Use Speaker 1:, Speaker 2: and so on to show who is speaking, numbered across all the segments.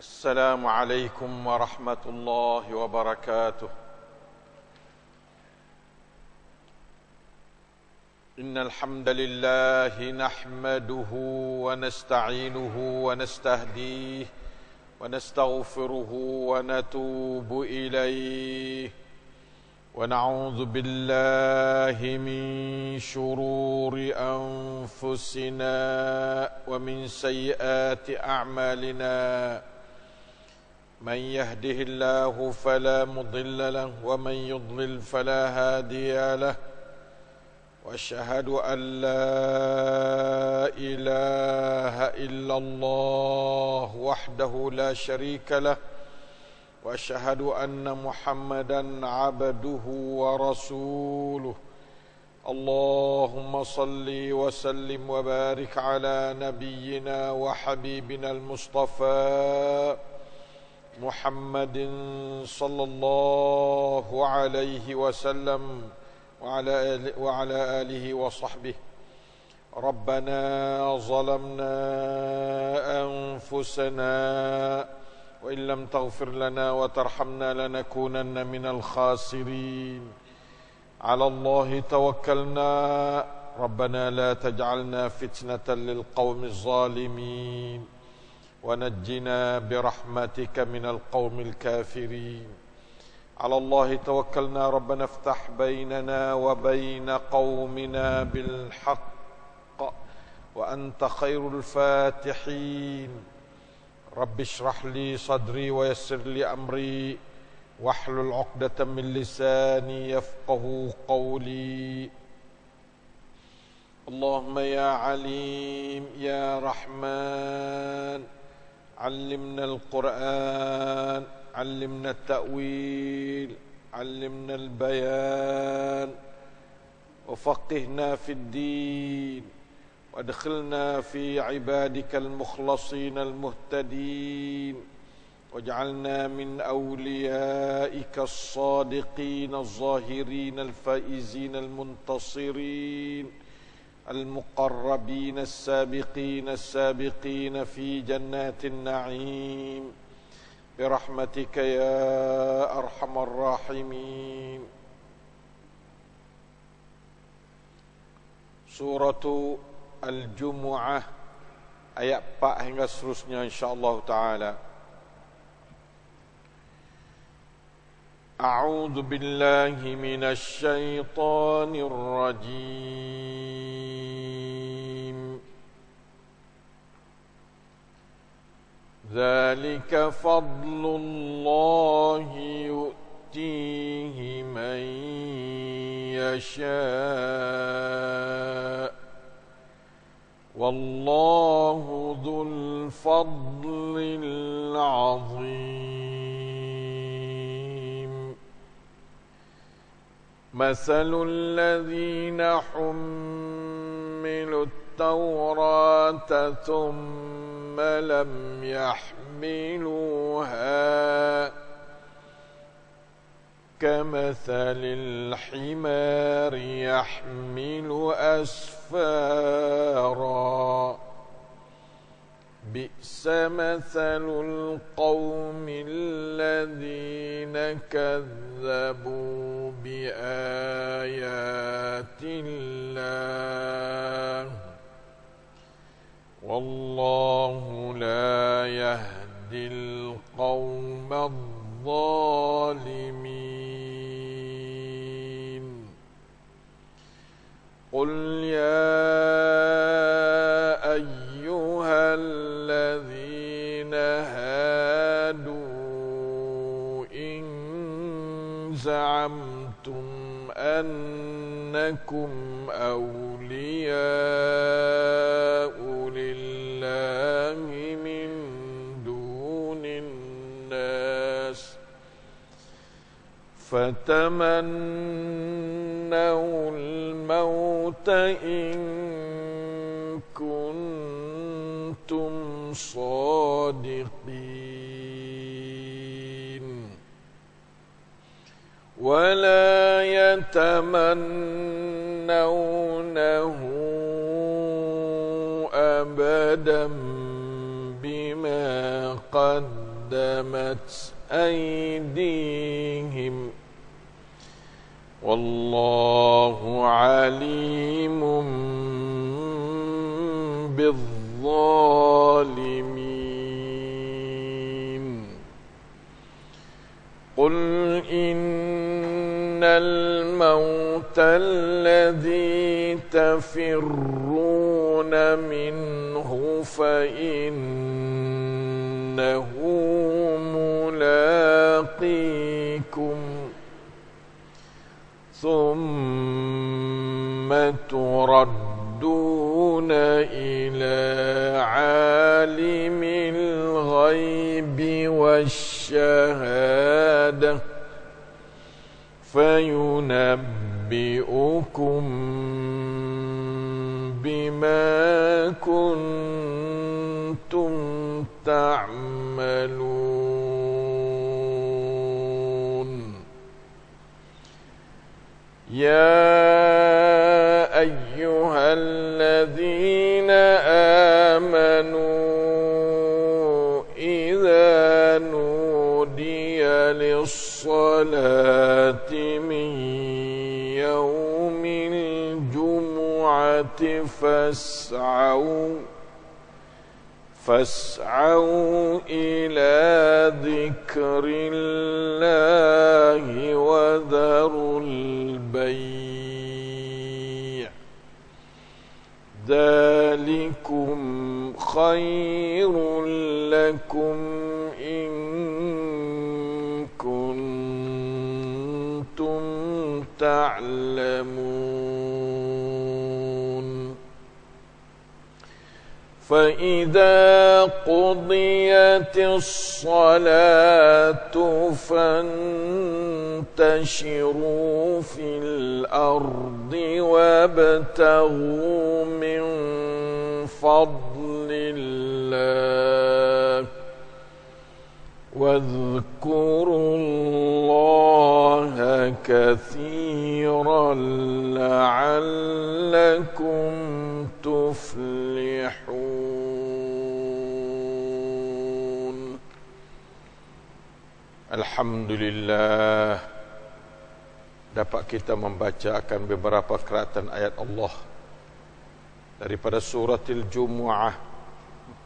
Speaker 1: السلام عليكم ورحمة الله وبركاته. إن الحمد لله نحمده ونستعينه ونستهديه ونستغفره ونتوب إليه ونعوذ بالله من شرور أنفسنا ومن سيئات أعمالنا. من يهده الله فلا مضل له ومن يضلل فلا هادي له، وأشهد أن لا إله إلا الله وحده لا شريك له، وأشهد أن محمدا عبده ورسوله. اللهم صل وسلم وبارك على نبينا وحبيبنا المصطفى محمد صلى الله عليه وسلم وعلى آله وصحبه. ربنا ظلمنا أنفسنا وإن لم تغفر لنا وترحمنا لنكونن من الخاسرين. على الله توكلنا ربنا لا تجعلنا فتنة للقوم الظالمين ونجنا برحمتك من القوم الكافرين. على الله توكلنا ربنا افتح بيننا وبين قومنا بالحق وأنت خير الفاتحين. رب اشرح لي صدري ويسر لي أمري واحلل عقدة من لساني يفقه قولي. اللهم يا عليم يا رحمن علمنا القرآن، علمنا التأويل، علمنا البيان، وفقهنا في الدين، وادخلنا في عبادك المخلصين المهتدين، واجعلنا من أوليائك الصادقين الظاهرين الفائزين المنتصرين المقربين السابقين في جنات النعيم برحمتك يا أرحم الراحمين. Surah Al-Jumu'ah ayat 4 hingga seterusnya insyaallah taala. A'udzu billahi minasy syaithanir rajim. Dzalika fadlullahi yu'tihi man yasha'. Wallahu dzul fadlil 'azim. Mathalul ladzina hummilut tawrata thumma lam yahmiluha kamathalil himari yahmilu asfara. Bi'sa mathalul qawmil ladzina kadzabu biayatillah. Wallahu la yahdil qawmadh zalimin. Qul ya ayyuhalladzina hadu in za'amtum annakum awliya'u lillahi min dunin nas fatamannawul mauta in kuntum sadiqin. ولا يتمنونه أبدا بما قدمت قدمت أيديهم والله عليم بالظالمين قل إن الموت الذي تفرون منه فإنه ملاقيكم ثم تردون إلى عالم الغيب والشهادة فينبئكم بما كنتم تعملون يا أيها الذين آمنوا إذا نودي للصلاة من يوم الجمعة فاسعوا إلى ذكر الله وذروا البيع ذلكم خير لكم إن كنتم تعلمون فإذا قضيت الصلاة فانتشروا في الأرض وابتغوا من فضل الله واذكروا الله كثيرا لعلكم تفلحون. Alhamdulillah, dapat kita membacakan beberapa keratan ayat Allah daripada suratil Jumu'ah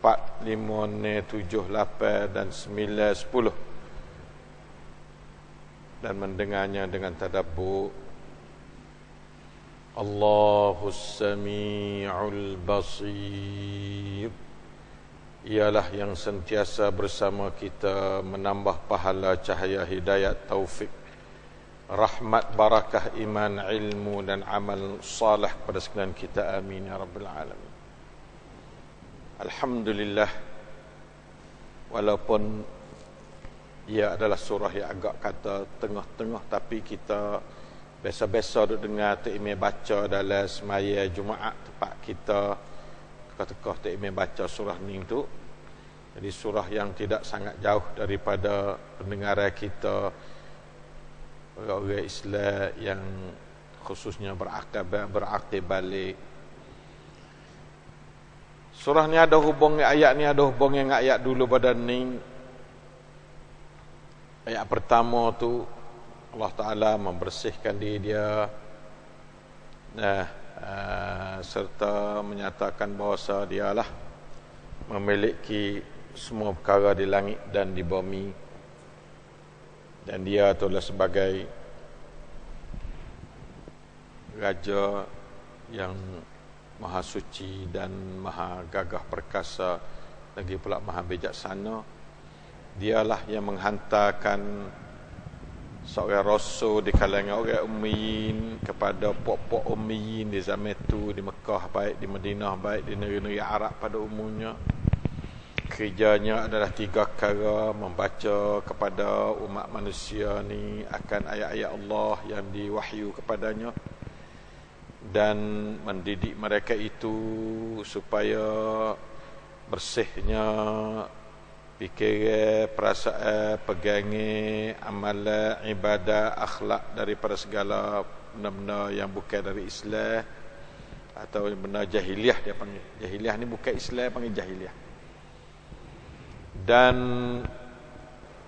Speaker 1: 4, 5, 7, 8 dan 9, 10 dan mendengarnya dengan tadabbur. Allahus Sami'ul Basir, ialah yang sentiasa bersama kita menambah pahala, cahaya, hidayat, taufik, rahmat, barakah, iman, ilmu dan amal salih pada sekalian kita. Amin ya rabbal alamin. Alhamdulillah, walaupun ia adalah surah yang agak kata tengah-tengah, tapi kita biasa-biasa duk dengar takmir baca dalam semaya Jumaat tempat kita teka-teka takmir baca surah ni tu. Jadi surah yang tidak sangat jauh daripada pendengaran kita orang-orang Islam yang khususnya berakal balik. Surah ni ada hubung dengan ayat ni, ada hubung dengan ayat dulu pada ni. Ayat pertama tu Allah Ta'ala membersihkan diri dia, serta menyatakan bahawa dialah memiliki semua perkara di langit dan di bumi, dan dia itulah sebagai Raja yang Maha Suci dan Maha Gagah Perkasa, lagi pula Maha Bijaksana. Dialah yang menghantarkan seorang rasul di kalangan orang ummiyin kepada pok-pok ummiyin di zaman itu, di Mekah baik, di Madinah baik, di negeri-negeri Arab pada umumnya. Kerjanya adalah 3 perkara: membaca kepada umat manusia ni akan ayat-ayat Allah yang diwahyu kepadanya, dan mendidik mereka itu supaya bersihnya fikiran, perasaan, pegangan, amalan, ibadah, akhlak daripada segala benda-benda yang bukan dari Islam atau benda jahiliah. Dia panggil jahiliah ni bukan Islam, panggil jahiliah. Dan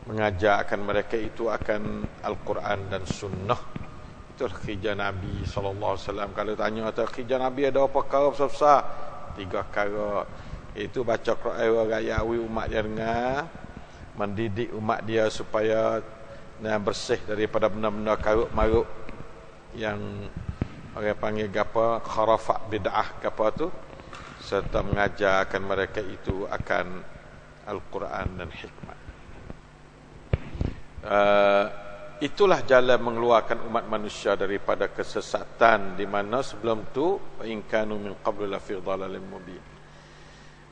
Speaker 1: mengajar akan mereka itu akan Al-Quran dan Sunnah. Itulah kerja Nabi SAW. Kalau tanya kerja Nabi ada apa perkara besar-besar? 3 perkara. Itu baca Quran, rayawi umat dia dengar, mendidik umat dia supaya bersih daripada benda-benda karut-marut yang orang panggil apa, kharafat bid'ah apa tu, serta mengajarkan mereka itu akan Al-Quran dan hikmah. Itulah jalan mengeluarkan umat manusia daripada kesesatan, di mana sebelum tu in kanu min qablu la fi dhalalin mubin.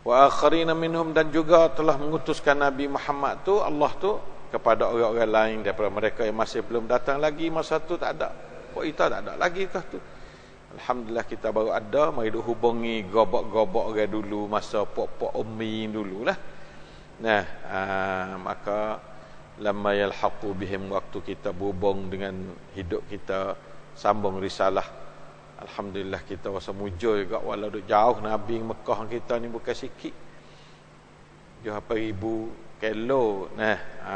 Speaker 1: Wa akharina minhum, dan juga telah mengutuskan Nabi Muhammad tu, Allah tu, kepada orang-orang lain daripada mereka yang masih belum datang lagi. Masa tu tak ada. Kok kita tak ada lagi kah tu? Alhamdulillah kita baru ada. Mari duk hubungi gobok-gobok orang dulu, masa pok-pok ummi dululah. Nah, maka lamma yalhaqu bihim, waktu kita berhubung dengan hidup kita, sambung risalah. Alhamdulillah kita rasa mujur juga, walau duk jauh Nabi Mekah kita ni bukan sikit. Jauh apa ribu kilo,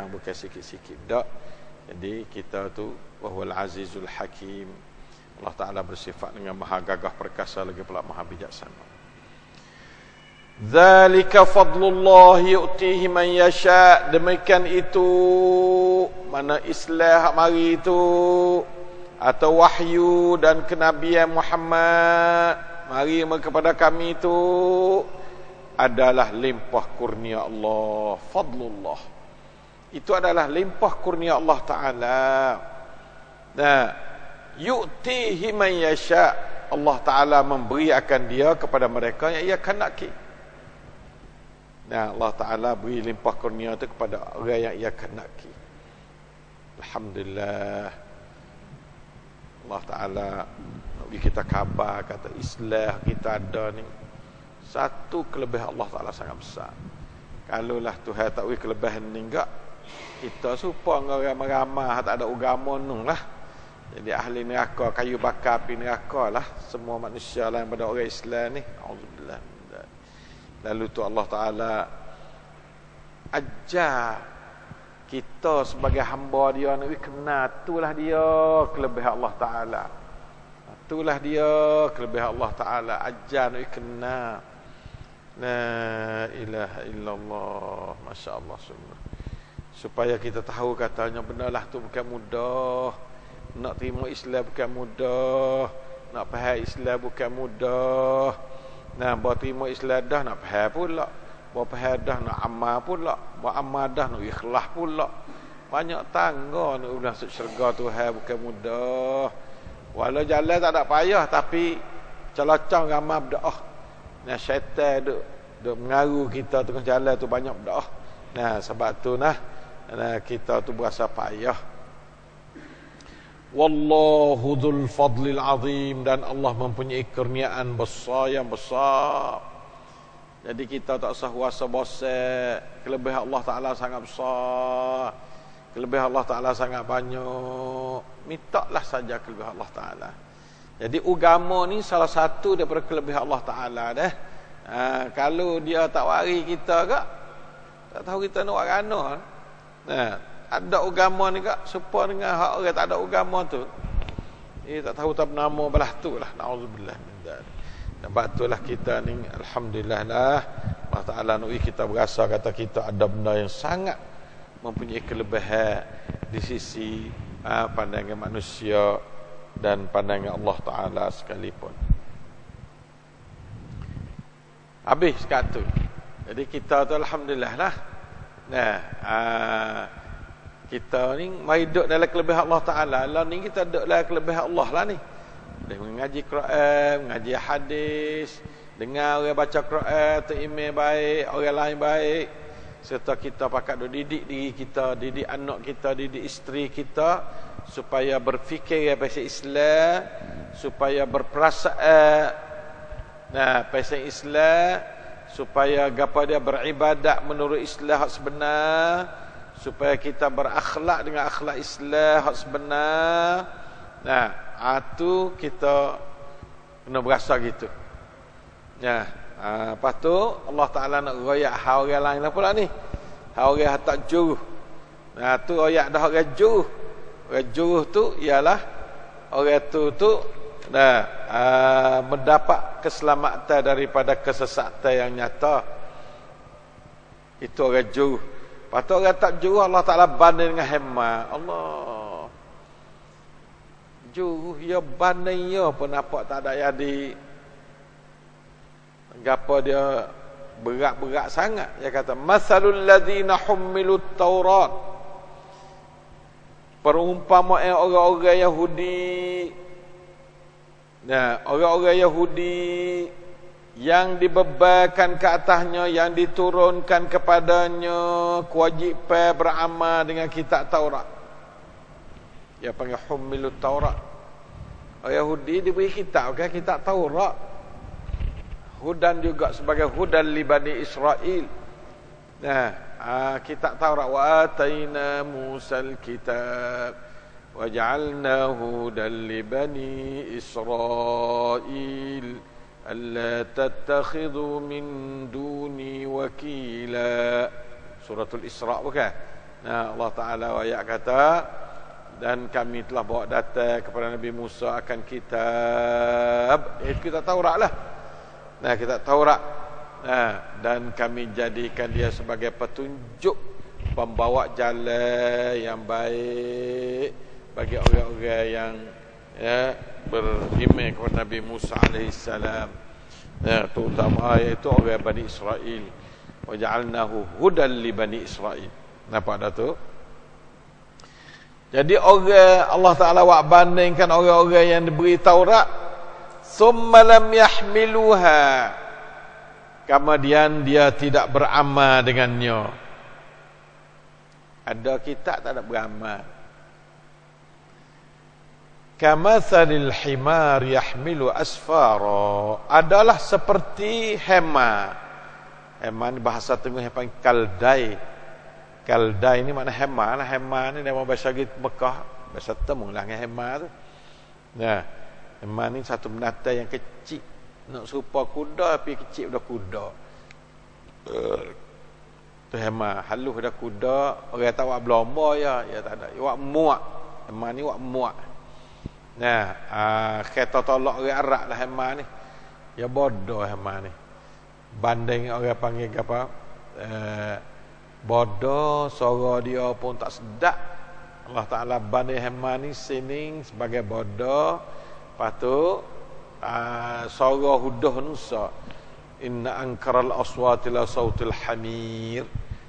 Speaker 1: bukan sikit-sikit dak. Jadi kita tu wahwal azizul hakim. Allah Ta'ala bersifat dengan maha gagah perkasa, lagi pula maha bijaksana. Zalika fadlullah yu'tihi man yasha. Demikian itu, mana Islam mari itu, atau wahyu dan kenabian Muhammad mari kepada kami itu adalah limpah kurnia Allah. Fadlullah itu adalah limpah kurnia Allah Ta'ala. Nah, yu'tihi man yasha, Allah Ta'ala memberi akan dia kepada mereka yang ia kehendaki. Nah, Allah Ta'ala beri limpah kurnia itu kepada orang yang ia kehendaki. Alhamdulillah. Allah Ta'ala bagi kita khabar, kata Islam kita ada ni, satu kelebihan Allah Ta'ala sangat besar. Kalaulah Tuhan tak beri kelebihan ni enggak, kita serupa dengan orang ramah tak ada agama nun lah. Jadi ahli neraka, kayu bakar api neraka lah semua manusia lah yang pada orang Islam ni. Auzubillah. Lalu tu Allah Ta'ala ajar kita sebagai hamba dia ni kena, itulah dia kelebihan Allah Ta'ala. Itulah dia kelebihan Allah Ta'ala, ajar ni kena. La ilaha illallah, masya-Allah semua. Supaya kita tahu katanya benalah tu bukan mudah. Nak terima Islam bukan mudah. Nak faham Islam bukan mudah. Nah, bawa terima Islam dah nak faham pula. Bawa faham dah nak amal pula. Bawa amal dah nak ikhlas pula. Banyak tangga nak masuk syurga Tuhan bukan mudah. Walau jalan tak ada payah, tapi celacang ramai berdoa. Nah, syaitan duk mengaruh kita tengah jalan tu banyak berdoa. Nah, sebab tu kita tu berasa payah. Wallahu dzul fadlil azim, dan Allah mempunyai kurniaan besar yang besar. Jadi kita tak usah rasa bosan. Kelebihan Allah Ta'ala sangat besar. Kelebihan Allah Ta'ala sangat banyak. Mintalah saja kelebihan Allah Ta'ala. Jadi agama ni salah satu daripada kelebihan Allah Ta'ala dah. Kalau dia tak wari kita kak, tak tahu kita nak warana. Ada agama ni kak, serupa dengan hak orang tak ada agama tu. Tak tahu tak nama belah tu lah. Na'udzubillah min dzalik. Sebab itulah kita ni alhamdulillah lah, Allah Ta'ala nak kita berasa kata kita ada benda yang sangat mempunyai kelebihan di sisi pandangan manusia dan pandangan Allah Ta'ala sekalipun. Habis kat tu. Jadi kita tu alhamdulillah lah. Nah, kita ni mari duduk dalam kelebihan Allah Ta'ala. Lah ni kita duduk dalam kelebihan Allah lah ni. Dia mengaji Quran, mengaji hadis, dengar orang baca Quran, teriman baik, orang lain baik, serta kita pakat didik diri kita, didik anak kita, didik isteri kita supaya berfikir pasal Islam, supaya berperasaan pasal Islam, supaya gapo dia beribadat menurut Islam hak sebenar, supaya kita berakhlak dengan akhlak Islam hak sebenar. Tu kita kena berasa gitu. Lepas tu Allah Ta'ala nak royak hal orang lain lah pula ni. Hal orang tak juru. Nah, tu ayat dah orang juruh. Orang juruh tu ialah orang tu mendapat keselamatan daripada kesesatan yang nyata. Itu orang juruh. Lepas tu orang tak juruh, Allah Ta'ala banding dengan hema. Allah. Juruh ya banding ya pun nampak tak ada jadi. Gapa dia berat-berat sangat. Dia kata masalul ladzina hummilut taurat, perumpamaan orang-orang Yahudi. Nah, orang-orang Yahudi yang dibebankan ke atasnya, yang diturunkan kepadanya kewajipan beramal dengan kitab Taurat. Dia panggil hummilut taurat. Orang Yahudi diberi kitab, kan, kitab Taurat. Hudan juga sebagai hudan li Bani Israel. Nah, kitab Taurat, wa ataina Musal kitab wa ja'alnahu hudan li Bani Israel alla tattakhidhu min duni wakila. Suratul Isra bukan? Nah, Allah Ta'ala ayat kata, dan kami telah bawa datang kepada Nabi Musa akan kitab, kitab Taurat lah. Nah, kitab Taurat. Nah, dan kami jadikan dia sebagai petunjuk, pembawa jalan yang baik bagi orang-orang yang beriman kepada Nabi Musa alaihissalam. Ya, terutama iaitu orang Bani Israel. Wa ja'alnahu hudan li Bani Israel. Nampak dah tu? Jadi orang Allah Ta'ala buat bandingkan orang-orang yang diberi Taurat, summa lam yahmiluha, kemudian dia tidak beramal dengannya. Ada kitab tak ada beramal. Kamathalil himar yahmilu asfara, adalah seperti hema. Hema ni bahasa tengah yang panggil kaldai. Kaldai ni makna hema lah. Hema ni nama bahasa Mekah, bahasa temu lah dengan hema tu. Nah, hema ni satu binatang yang kecil, nak serupa kuda tapi kecil dah kuda. Tu hema, halus dah kuda. Orang tak buat belomba ya tak ada. Buat muak. Hema ni buat muak. Nah, kereta tolak orang Arab lah hema ni. Ya bodoh hema ni. Banding orang panggil apa? Bodoh, suara dia pun tak sedap. Allah Ta'ala banding hema ni sining sebagai bodoh. Lepas tu suara huduh nusa, inna ankaral aswati la sautil hamir.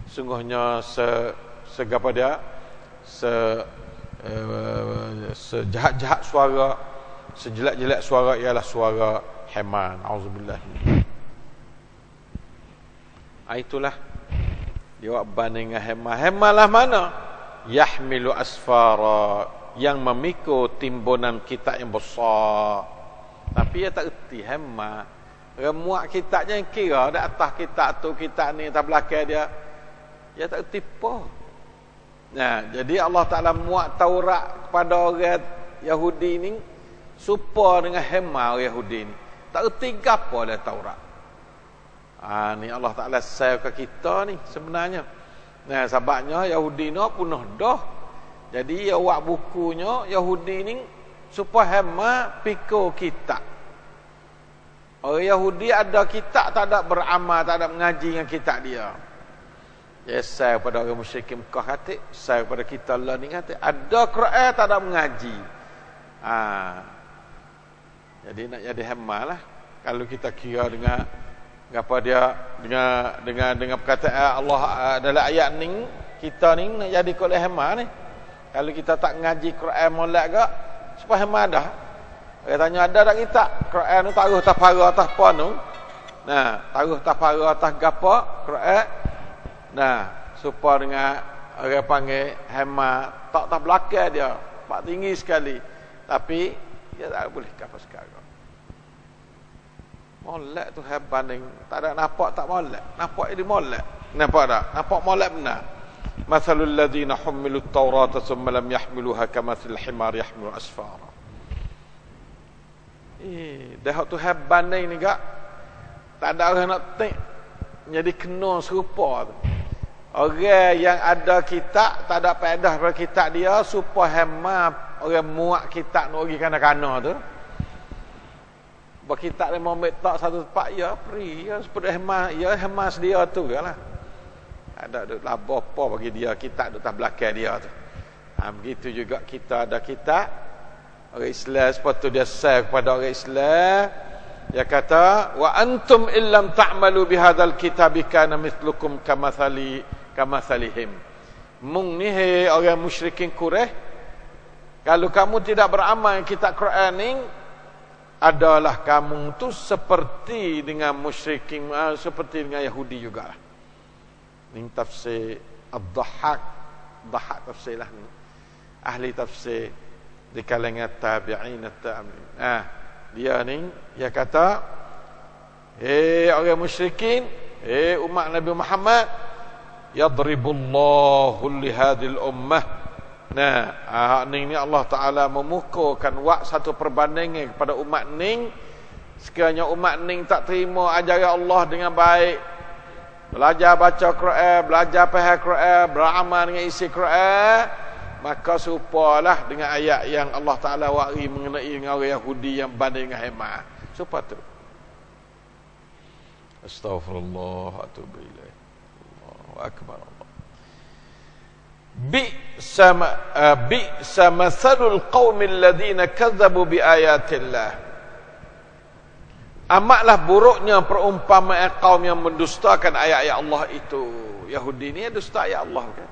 Speaker 1: Sungguhnya segapa dia sejahat-jahat suara, sejelek-jelek suara ialah suara hema. Auzubillah. Itulah dia buat banding dengan hema. Hema lah mana? Yahmilu asfara, yang memikul timbunan kitab yang besar. Tapi dia tak erti hema. Remuak kitabnya yang kira di atas kitab tu, kitab ni, atas belakang dia. Dia tak erti apa. Nah, jadi Allah Ta'ala muat Taurat kepada orang Yahudi ni serupa dengan hema orang Yahudi ni. Tak erti apa dia Taurat. Ni Allah Ta'ala sayang ke kita ni sebenarnya. Nah, sebabnya Yahudi ni punah dah. Jadi dia buat bukunya Yahudi ni supaya hema pikul kitab. Orang Yahudi ada kitab, tak ada beramal, tak ada mengaji dengan kitab dia. Ya, saya pada orang musyrikin Mekah kata, saya pada kita lah ni kata, ada Quran tak ada mengaji. Jadi nak jadi hema lah. Kalau kita kira dengan apa dia, dengan perkataan Allah dalam ayat ni, kita ni nak jadi koleh hema ni. Kalau kita tak ngaji Quran molek ke, supaya hema dah. Dia tanya ada tak kita Quran tu taruh atas para atas apa tu. Nah, taruh atas para atas gapo Quran. Nah, supaya dengan orang panggil hema tak belakang dia, pak tinggi sekali. Tapi dia tak boleh apa sekarang. Molek tu banding, tak ada nampak tak molek. Nampak dia molek. Nampak tak? Nampak molek benar. Mathalul ladzina hummilut taurata thumma lam yahmiluha kamathil himar yahmilu asfara. Dah tu banding ni gak. Tak ada orang nak tengok. Jadi kena serupa tu. Orang yang ada kitab tak ada faedah pada kitab dia, supaya hema orang muak kitab nak pergi kana-kana tu. Berkitab 5 minit tak satu tempat ya free ya, seperti hema sedia tu lah. Ada duk labah apa bagi dia kitab duk atas belakang dia tu. Begitu juga kita ada kitab orang Islam, sepatutnya dia share kepada orang Islam. Dia kata wa antum illam ta'malu bihadzal kitabi kana mithlukum kamathalihim. Mung ni hai orang musyrikin Quraisy, kalau kamu tidak beramal kitab Quran ni, adalah kamu tu seperti dengan musyrikin, seperti dengan Yahudi jugalah. Ini tafsir Ad-Dhahhak. Dhahhak tafsir lah ni. Ahli tafsir di kalangan tabi'in at-tabi'in. Dia ni, dia kata, orang musyrikin, umat Nabi Muhammad, yadribullahu lihadil ummah. Ni Allah Ta'ala memukulkan satu perbandingan kepada umat ni. Sekiranya umat ni tak terima ajaran Allah dengan baik, belajar baca Quran, belajar faham Quran, beramal dengan isi Quran, maka serupalah dengan ayat yang Allah Ta'ala wari mengenai dengan orang Yahudi yang banding dengan hema. Serupa tu. Astaghfirullah atubu ilaih. Allahu akbar. Bi'sa mathalul qaumil ladzina kazzabu biayatillah. Amatlah buruknya perumpamaan kaum yang mendustakan ayat-ayat Allah itu. Yahudi ni dusta ayat Allah kan.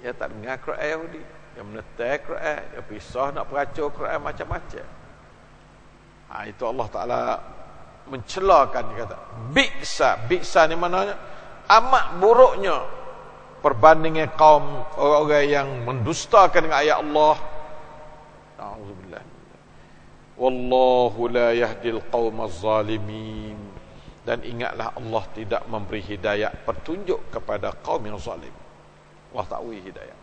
Speaker 1: Dia tak dengar Quran Yahudi, dia menetai Quran, dia pisah nak peracau Quran macam-macam. Itu Allah Ta'ala mencelakan, dia kata bi'sa ni maknanya amat buruknya perbandingan kaum orang-orang yang mendustakan dengan ayat Allah. A'udzubillah. Wallahu la yahdil qaumaz zalimin. Dan ingatlah Allah tidak memberi hidayah petunjuk kepada kaum yang zalim. Allah tak beri hidayah.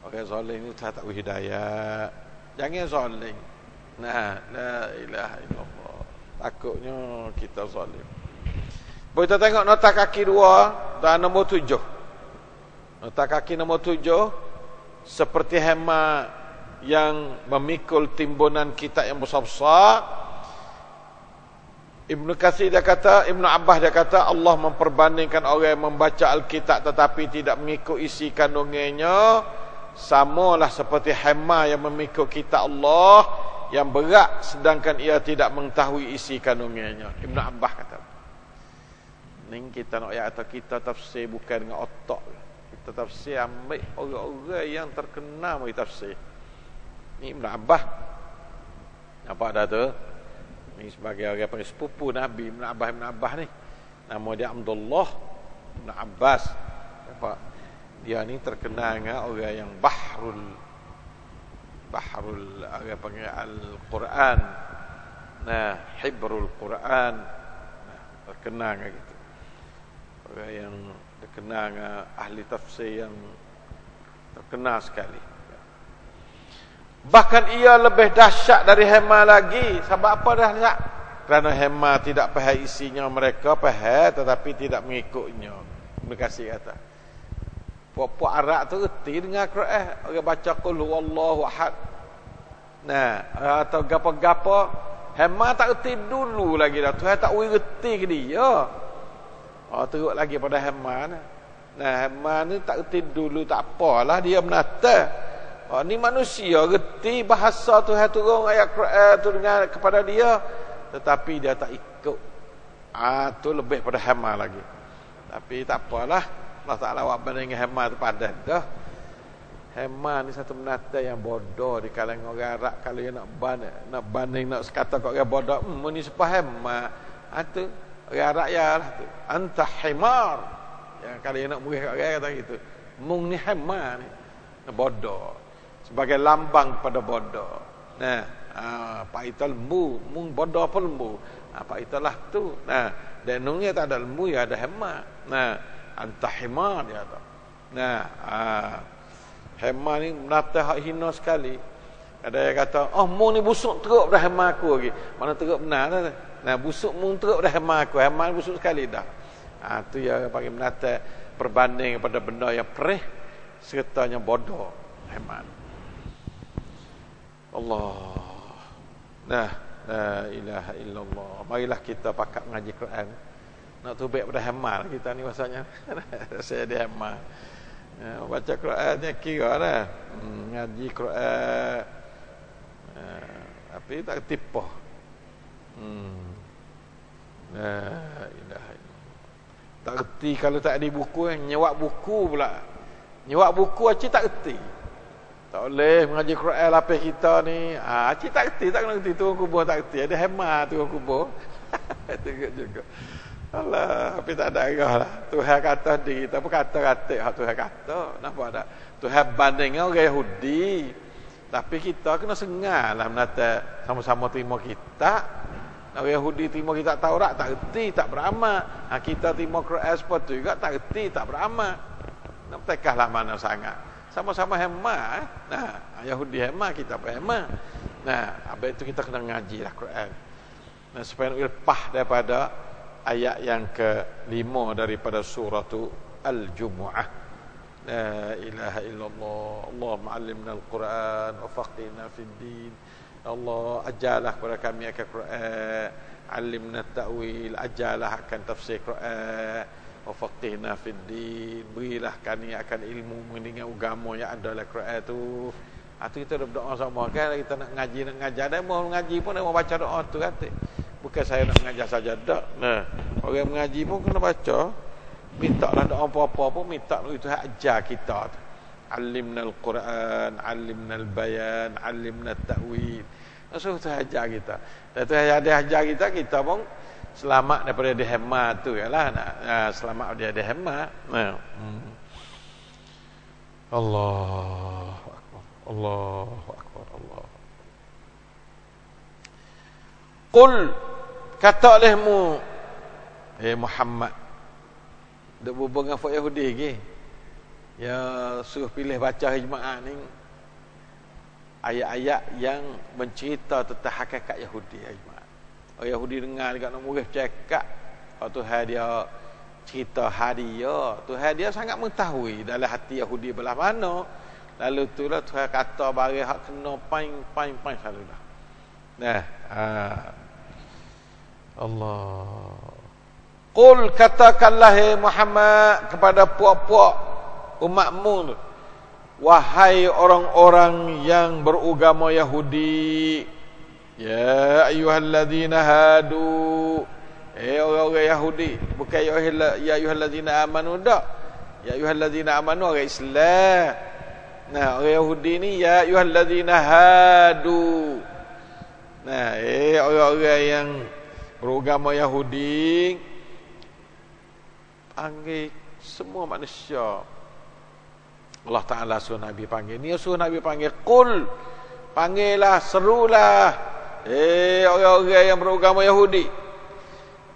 Speaker 1: Orang zalim ni tak beri hidayah. Jangan zalim. La ilaha illallah. Takutnya kita zalim. Kita tengok nota kaki 2 dan nombor 7. Nota kaki nombor 7, seperti hema yang memikul timbunan kitab yang besar-besar. Ibnu Katsir dia kata, Ibnu Abbas dia kata, Allah memperbandingkan orang yang membaca Alkitab tetapi tidak mengikut isi kandungannya, samalah seperti hema yang memikul kitab Allah yang berat sedangkan ia tidak mengetahui isi kandungannya. Ibnu Abbas kata. Ni kita nak ayat atau kita tafsir bukan dengan otak. Kita tafsir ambil orang-orang yang terkenal bagi tafsir. Ni Ibn Abbas. Nampak dah tu? Ni sebagai orang panggil sepupu Nabi Ibn Abbas ni. Nama dia Abdullah Ibn Abbas. Nampak? Dia ni terkenal dengan orang yang bahrul orang panggil Al-Quran. Hibrul Quran. Terkenal dengan gitu. Orang yang terkenal dengan ahli tafsir yang terkenal sekali. Bahkan ia lebih dahsyat dari hema lagi. Sebab apa dahsyat? Kerana hema tidak faham isinya, mereka faham tetapi tidak mengikutnya. Terima kasih kata. Puak-puak Arab tu reti dengan Quran. Orang baca qul huwallahu ahad. Atau gapa-gapa, hema tak reti dulu lagi dah. Tuhan tak reti ke dia. Teruk lagi pada hema ni. Hema ni tak reti dulu, tak apalah dia menata. Ni manusia reti bahasa Tuhan turun ayat Quran tu dengan kepada dia, tetapi dia tak ikut. Tu lebih pada hema lagi. Tapi tak apalah, Allah Ta'ala buat banding hema tu padan dah. Hema ni satu menata yang bodoh di kalangan orang Arab. Kalau dia nak banding, nak kata kat orang bodoh, ni sepah hema. Tu orang Arab ya lah tu. Anta himar. Yang kalau dia nak murih kat orang kata gitu. Mung ni hema ni. Bodoh. Sebagai lambang pada bodoh. Pak Ita lembu. Mung bodoh pun lembu. Pak Ita lah tu. Dan nungnya tak ada lembu, ya ada hema. Anta himar dia tu. Hema ni menata hak hina sekali. Ada yang kata, mung ni busuk teruk dah hema aku lagi. Mana teruk benar tu. Busuk mung teruk dah hema aku. Hema ni busuk sekali dah. Tu yang panggil menata berbanding pada benda yang perih sertanya bodoh. Hemat. Allah. Nah, la ilaha illallah. Marilah kita pakat mengaji Quran. Nak tubik pada hemat kita ni masanya. Saya dia hemat. Baca Quran ni kira lah. Ngaji Quran. Apa tak tipu. La ilaha illallah. Tak erti kalau tak ada buku, nyewak buku pula. Nyewak buku acik tak erti. Tak boleh mengaji Quran lapis kita ni. Acik tak erti, tak kena erti turun kubur tak erti. Ada hemat turun kubur. Tengok juga. Alah, tapi tak ada arah lah. Tuhan kata diri kita pun kata-kata Tuhan kata. Nampak tak? Tuhan bandingnya orang Yahudi. Tapi kita kena sengal lah menata sama-sama terima kita. Orang Yahudi terima kita Taurat tak erti, tak beramal. Kita terima Quran seperti juga tak erti, tak beramal. Nak tekahlah mana sangat. Sama-sama hemat. Nah, Yahudi hemat, kita pun hemat. Nah, habis itu kita kena ngaji lah Quran. Nah, supaya lepas daripada ayat yang ke-5 daripada surah Al-Jumu'ah. La ilaha illallah. Allahumma 'allimna al-Quran wa faqihna fid din. Allah ajarlah kepada kami akan Quran, 'allimna at-ta'wil, ajarlah akan tafsir Quran, wa faqihna fid din. Berilah kami akan ilmu mengenai agama yang ada dalam Quran tu. Tu kita berdoa sama kan, kita nak ngajar ada mau ngaji pun mau baca doa tu kata. Bukan saya nak mengajar saja tak. Nah, orang mengaji pun kena baca. Minta lah doa apa-apa pun minta itu ajar kita. Alimna al-Quran, alimna al-bayan, alimna at-ta'wil. Maksud tu ajar kita. Dan tu ajar kita, kita pun selamat daripada dihemat tu yalah. Selamat dia dihemat. Nah. Allahu akbar. Allahu akbar. Allah. Qul kata olehmu Muhammad dak berhubung dengan fak Yahudi ke ya suruh pilih baca jemaah ni ayat-ayat yang mencerita tentang hakikat Yahudi jemaah. Orang Yahudi dengar dekat nak murid cakap Tuhan dia cerita hari dia, Tuhan dia sangat mengetahui dalam hati Yahudi belah mana. Lalu itulah Tuhan kata barang hak kena paing selalu dah. Nah, Allah. Qul katakanlah Muhammad kepada puak-puak umatmu, wahai orang-orang yang beragama Yahudi, ya ayyuhalladzina hadu, orang-orang Yahudi, bukan ya ayyuhalladzina amanu dak. Ya ayyuhalladzina amanu orang Islam. Nah, orang Yahudi ni ya ayyuhalladzina hadu. Nah, orang-orang yang beragama Yahudi panggil semua manusia. Allah Ta'ala suruh Nabi panggil. Ni suruh Nabi panggil. Qul. Panggillah, serulah. Orang-orang yang beragama Yahudi.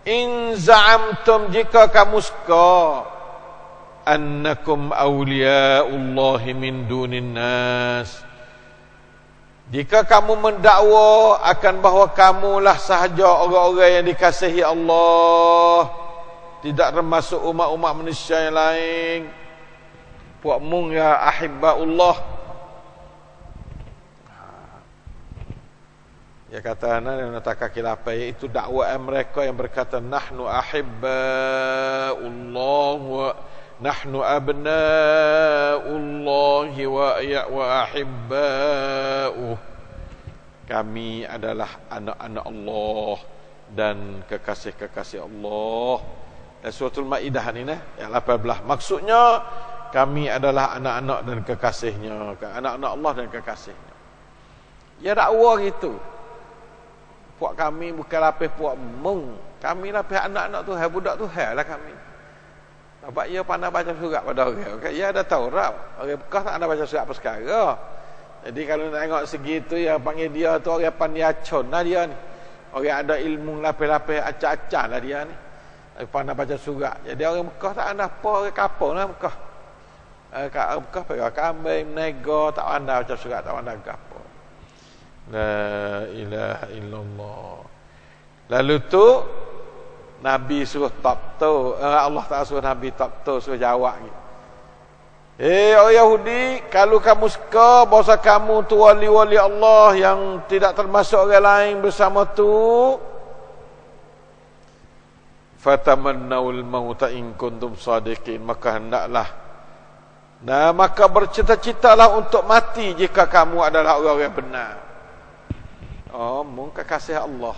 Speaker 1: In za'amtum jika kamu suka. Annakum awliya'ullahi min dunin nas. Jika kamu mendakwa akan bahawa kamulah sahaja orang-orang yang dikasihi Allah, tidak termasuk umat-umat manusia yang lain, puak mung ya ahibbaullah. Ya kata ana nak kilapa itu dakwah mereka yang berkata nahnu ahibbaullah wa nahnu abna'ullah wa ahibba'uh. Kami adalah anak-anak Allah dan kekasih-kekasih Allah. Suratul Maidah ni ayat 18. Maksudnya kami adalah anak-anak dan kekasihnya, anak-anak Allah dan kekasihnya. Ya dakwah gitu. Puak kami bukan lapis puak mung. Kami lapis anak-anak Tuhan, budak Tuhan lah kami. Sebab ia pandai baca surat pada orang. Ia ada Taurat. Orang bekas tak ada baca surat apa sekarang. Jadi kalau nak tengok segitu, yang panggil dia tu orang pandai acon lah dia ni. Orang ada ilmu lapis-lapis acak-acak lah dia ni. Pandai baca surat. Jadi orang Mekah tak ada apa, orang kapung lah Mekah. Orang Mekah pergi kambing, menega, tak pandai baca surat, tak pandai apa. La ilaha illallah. Lalu tu Nabi suruh top tu, Allah Ta'ala suruh Nabi top tu, suruh jawab gitu. Orang Yahudi, kalau kamu suka bahasa kamu tu wali-wali Allah yang tidak termasuk orang lain bersama tu, fatamannawul mauta in kuntum sadiqin, maka hendaklah, maka bercita-citalah untuk mati jika kamu adalah orang yang benar. Oh, mung kekasih Allah.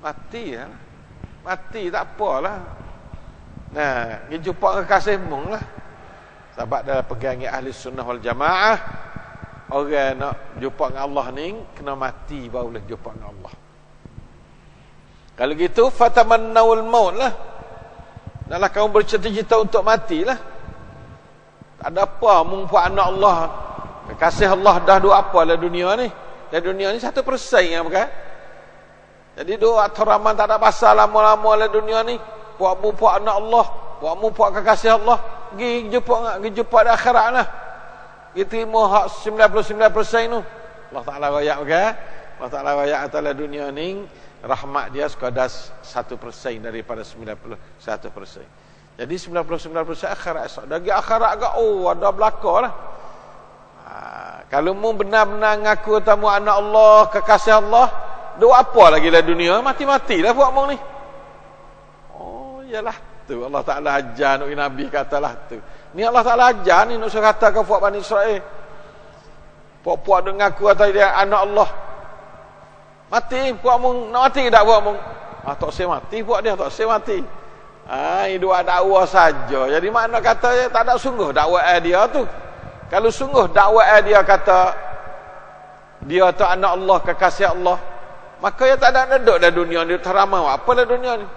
Speaker 1: Mati ya. Mati tak apalah. Nah, dia jumpa kekasih mung lah. Sebab dalam pegangan ahli sunnah wal jamaah, orang nak jumpa dengan Allah ni kena mati baru boleh jumpa dengan Allah. Kalau gitu fatamannawul maut lah. Dahlah kamu bercita-cita untuk matilah. Tak ada apa mung buat anak Allah. Kekasih Allah dah dua apa dalam dunia ni? Dalam dunia ni 1% yang bukan. Jadi doa teraman tak ada pasal lama-lama dalam dunia ni. Buat-mu buat anak Allah, buat-mu buat kekasih Allah. Pergi jumpa di akhirat lah. Kita terima hak 99% tu. Allah Ta'ala rakyat kan? Allah Ta'ala rakyat atas dunia ni, rahmat dia sekadar 1% daripada 91%. Jadi 99% akhirat esok. Dari akhirat agak, ada belakang lah. Kalau mu benar-benar ngaku tamu anak Allah, kekasih Allah, doa apa lagi dalam dunia? Mati-mati lah buat mu ni. Oh, iyalah. Allah Ta'ala ajar Nabi katalah tu. Ni Allah Ta'ala ajar ni nak suruh kata ke buat Bani Israel. Puak-puak dengar aku kata dia anak Allah. Mati puak mung, nak mati tak puak mung? Tak saya mati puak dia, tak saya mati. Ini dua dakwah saja. Jadi makna kata tak ada sungguh dakwah dia tu. Kalau sungguh dakwah dia kata dia tu anak Allah, kekasih Allah, maka dia tak ada duduk dalam dunia ni teramai apa dalam dunia ni.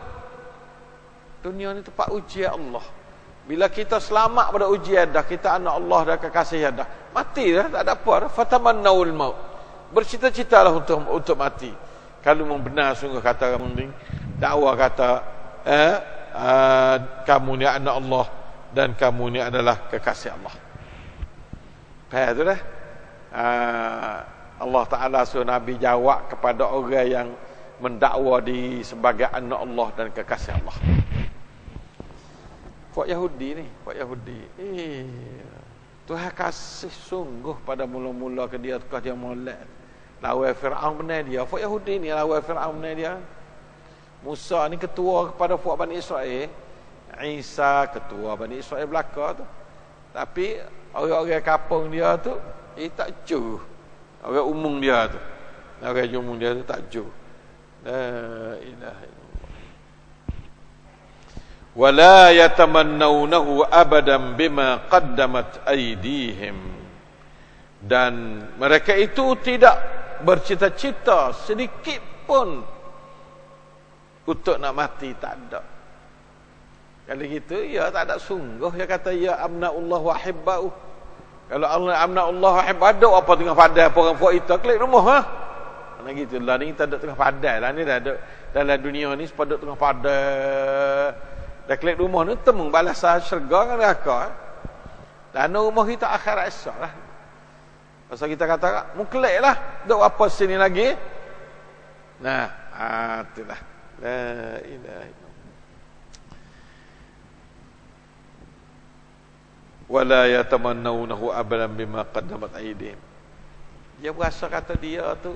Speaker 1: Dunia ni tempat ujian Allah. Bila kita selamat pada ujian dah, kita anak Allah dah, kekasih dah, mati dah, tak ada apa dah. Fatamannawul maut. Bercita-citalah untuk mati. Kalau memang benar sungguh kata kamu ni, dakwah kata kamu ni anak Allah dan kamu ni adalah kekasih Allah. Faham tu dah? Allah Ta'ala suruh Nabi jawab kepada orang yang mendakwa di sebagai anak Allah dan kekasih Allah. Puak Yahudi ni, puak Yahudi. Tuhan kasih sungguh pada mula-mula ke dia molek. Lawan Firaun benar dia. Puak Yahudi ni lawan Firaun benar dia. Musa ni ketua kepada puak Bani Israel. Isa ketua Bani Israel belaka tu. Tapi orang-orang kampung dia tu tak cu. Orang umum dia tu. Orang umum dia tu tak cu. La ilaha illallah. Wala yatamannawnahu abadan bima qaddamat aydihim. Dan mereka itu tidak bercita-cita sedikit pun untuk nak mati, tak ada. Kalau gitu ya tak ada sungguh. Dia kata ya amnaullah wa hibbau. Kalau Allah amnaullah wa hibbau, apa tengah padai orang buat itu klik rumah ha. Nah gitu lah ni kita duduk tengah padai lah ni dah duduk dalam dunia ni sepaduk tengah padai. Dah klik rumah ni temung balasan syurga kan neraka. Dan rumah kita akhirat esok lah. Pasal kita kata mu klik lah, duk apa sini lagi? Nah, itulah. La ilaha illallah. Wala yatamannawnahu abadan bima qaddamat aydihim. Dia berasa kata dia tu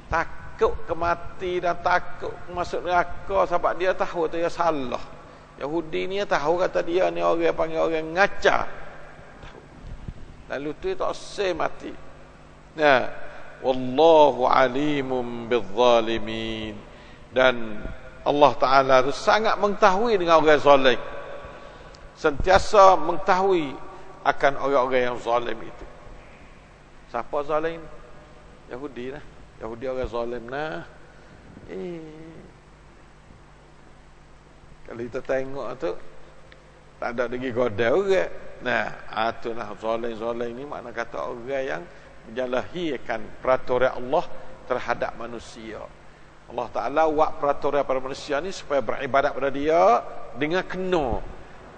Speaker 1: takut kemati dan takut masuk neraka sebab dia tahu tu dia salah. Yahudi ni tahu kata dia ni orang panggil orang ngaca. Tahu. Lalu tu tak usah mati. Nah, wallahu alimun bizzalimin. Dan Allah Ta'ala tu sangat mengetahui dengan orang zalim. Sentiasa mengetahui akan orang-orang yang zalim itu. Siapa zalim? Yahudi lah. Yahudi orang zalim nah. Kalau kita tengok tu tak ada lagi godel orang. Nah, itulah zalim ni makna kata orang yang menjalahikan peraturan Allah terhadap manusia. Allah Ta'ala buat peraturan pada manusia ni supaya beribadat pada dia dengan kena.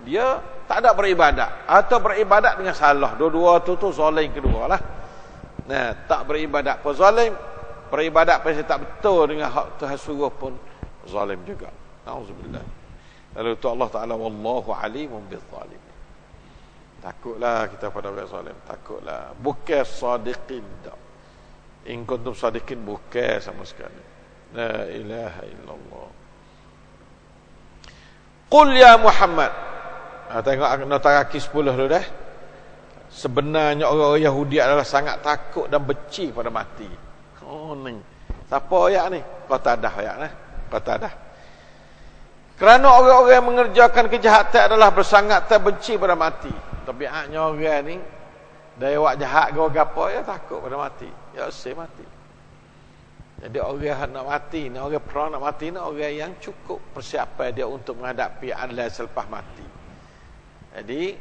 Speaker 1: Dia tak ada beribadat atau beribadat dengan salah. Dua-dua tu zalim kedua lah. Nah, tak beribadat pun zalim, beribadat pun tak betul dengan hak Tuhan suruh pun zalim juga. Nauzubillah. Lalu tu Allah Taala wallahu alimun bizzalimin. Takutlah kita pada orang zalim, takutlah. Bukan sadiqin dak. In kuntum sadiqin bukan sama sekali. La ilaha illallah. Qul ya Muhammad. Tengok nota kaki 10 dulu dah. Sebenarnya orang Yahudi adalah sangat takut dan benci pada mati. Oh ni. Siapa ayat ni? Qatadah ayat nah. Qatadah. Kerana orang-orang yang mengerjakan kejahatan adalah bersangat terbenci pada mati. Tabiatnya orang ni dia buat jahat ke apa ya takut pada mati. Ya mati. Jadi orang nak mati, orang pernah nak mati ni orang yang cukup persiapan dia untuk menghadapi alam selepas mati. Jadi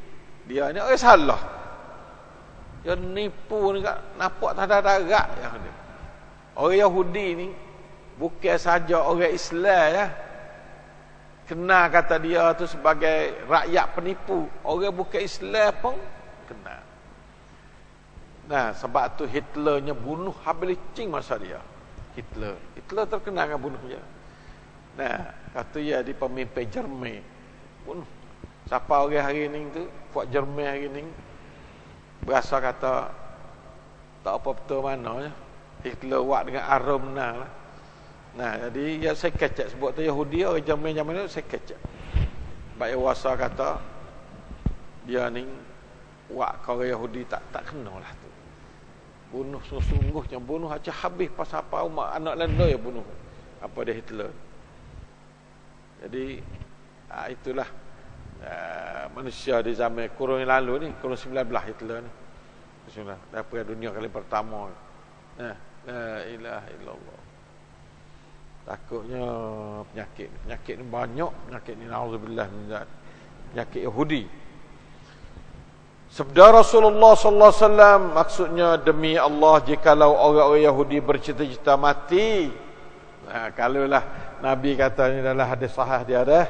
Speaker 1: dia ni orang salah. Dia nipu ni nampak tak ada darat yang dia. Orang Yahudi ni bukan saja orang Islam ya. Kenal kata dia tu sebagai rakyat penipu. Orang bukan Islam pun kenal. Nah, sebab tu Hitlernya bunuh habis licin masa dia. Hitler terkenal dengan bunuh dia. Nah, kata dia di pemimpin Jerman. Bunuh. Siapa orang hari ni tu, buat Jerman hari ni berasa kata tak apa betul mana ya. Hitler buat dengan arum lah. Nah, jadi ya saya kecek sebab tu Yahudi orang Jerman tu saya kecek. Baik wasa kata dia ni buat kau orang Yahudi tak kenalah tu. Bunuh sungguh-sungguhnya, bunuh aja habis pasal apa umat anak lenda ya bunuh. Apa dia Hitler. Jadi itulah manusia di zaman kurun yang lalu ni, kurun 19 Hitler ni. Bismillah, dah perang dunia kali pertama. Nah, la ilaha illallah. Takutnya penyakit ni banyak, penyakit ni nauzubillah min zalik. Penyakit Yahudi. Sabda Rasulullah sallallahu alaihi wasallam maksudnya demi Allah jikalau orang-orang Yahudi bercita-cita mati. Nah, kalaulah Nabi kata ni adalah hadis sahih dia dah.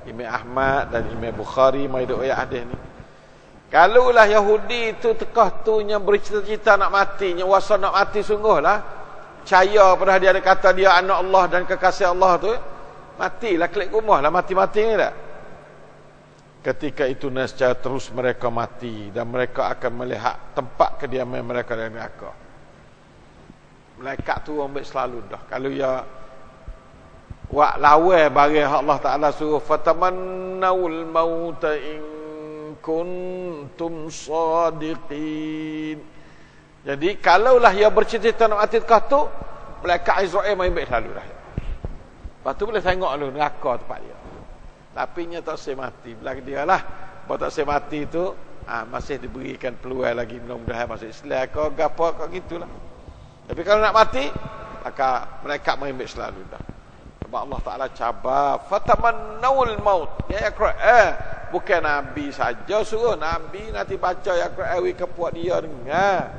Speaker 1: Imam Ahmad dan Imam Bukhari mai duk ayat hadis ni. Kalaulah Yahudi itu tekah tunya bercita-cita nak mati, wasa nak mati sungguhlah. Percaya pada dia ada kata dia anak Allah dan kekasih Allah tu, matilah klik rumah lah mati-mati ni tak. Ketika itu nescaya terus mereka mati dan mereka akan melihat tempat kediaman mereka dalam neraka. Malaikat tu ambil selalu dah. Kalau ya wak lawa bagi Allah Taala suruh fatamannaul mauta in kuntum sadiqin. Jadi kalaulah ia bercita-cita nak mati dekat tu, malaikat Israel mai ambil selalu dah. Lepas tu boleh tengok lu neraka tempat dia. Tapi nya tak saya mati. Belakang dia lah. Kalau tak saya mati tu masih diberikan peluang lagi mudah-mudahan masuk Islam ke apa kau gitulah. Tapi kalau nak mati, maka malaikat mai ambil selalu dah. Sebab Allah Taala cabar fatamannaul maut. Ya Quran bukan nabi saja suruh nabi nanti baca ya Quran ke puak dia dengar.